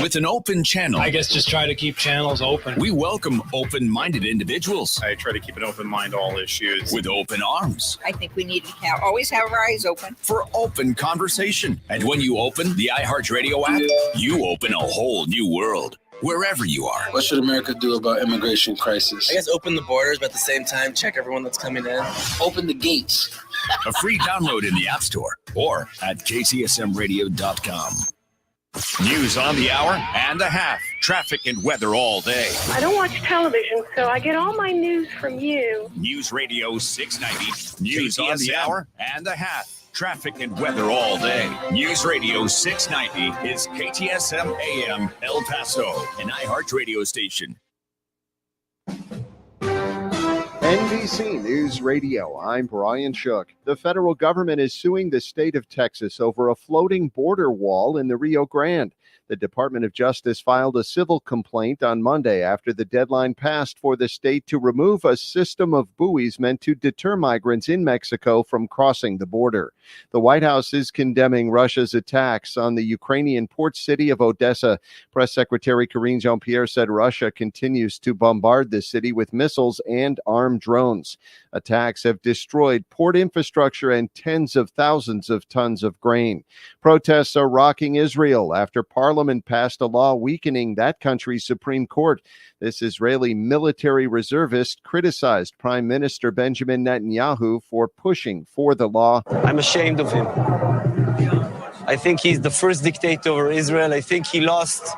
with an open channel. I guess just try to keep channels open. We welcome open-minded individuals. I try to keep an open mind to all issues. With open arms. I think we need to always have our eyes open. For open conversation. And when you open the iHeartRadio app, you open a whole new world. Wherever you are. What should America do about immigration crisis? I guess open the borders, but at the same time, check everyone that's coming in. Open the gates. A free download in the App Store or at ktsmradio.com. News on the hour and a half. Traffic and weather all day. I don't watch television, so I get all my news from you. News Radio 690. News on the hour and a half. Traffic and weather all day. News Radio 690 is KTSM AM El Paso, an iHeart radio station. NBC News Radio, I'm Brian Shook. The federal government is suing the state of Texas over a floating border wall in the Rio Grande. The Department of Justice filed a civil complaint on Monday after the deadline passed for the state to remove a system of buoys meant to deter migrants in Mexico from crossing the border. The White House is condemning Russia's attacks on the Ukrainian port city of Odessa. Press Secretary Karine Jean-Pierre said Russia continues to bombard the city with missiles and armed drones. Attacks have destroyed port infrastructure and tens of thousands of tons of grain. Protests are rocking Israel after Parliament passed a law weakening that country's Supreme Court. This Israeli military reservist criticized Prime Minister Benjamin Netanyahu for pushing for the law. I'm ashamed of him. I think he's the first dictator over Israel. I think he's lost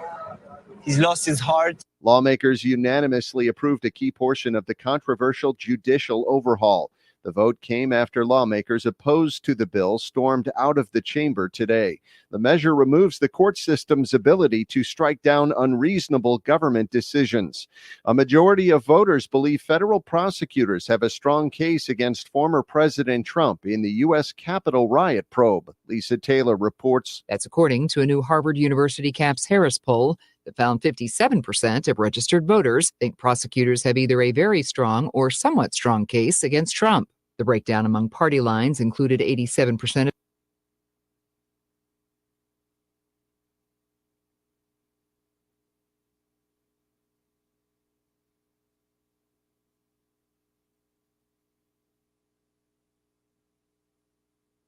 his heart. Lawmakers unanimously approved a key portion of the controversial judicial overhaul. The vote came after lawmakers opposed to the bill stormed out of the chamber today. The measure removes the court system's ability to strike down unreasonable government decisions. A majority of voters believe federal prosecutors have a strong case against former President Trump in the U.S. Capitol riot probe. Lisa Taylor reports. That's according to a new Harvard University Caps Harris poll that found 57% of registered voters think prosecutors have either a very strong or somewhat strong case against Trump. The breakdown among party lines included 87%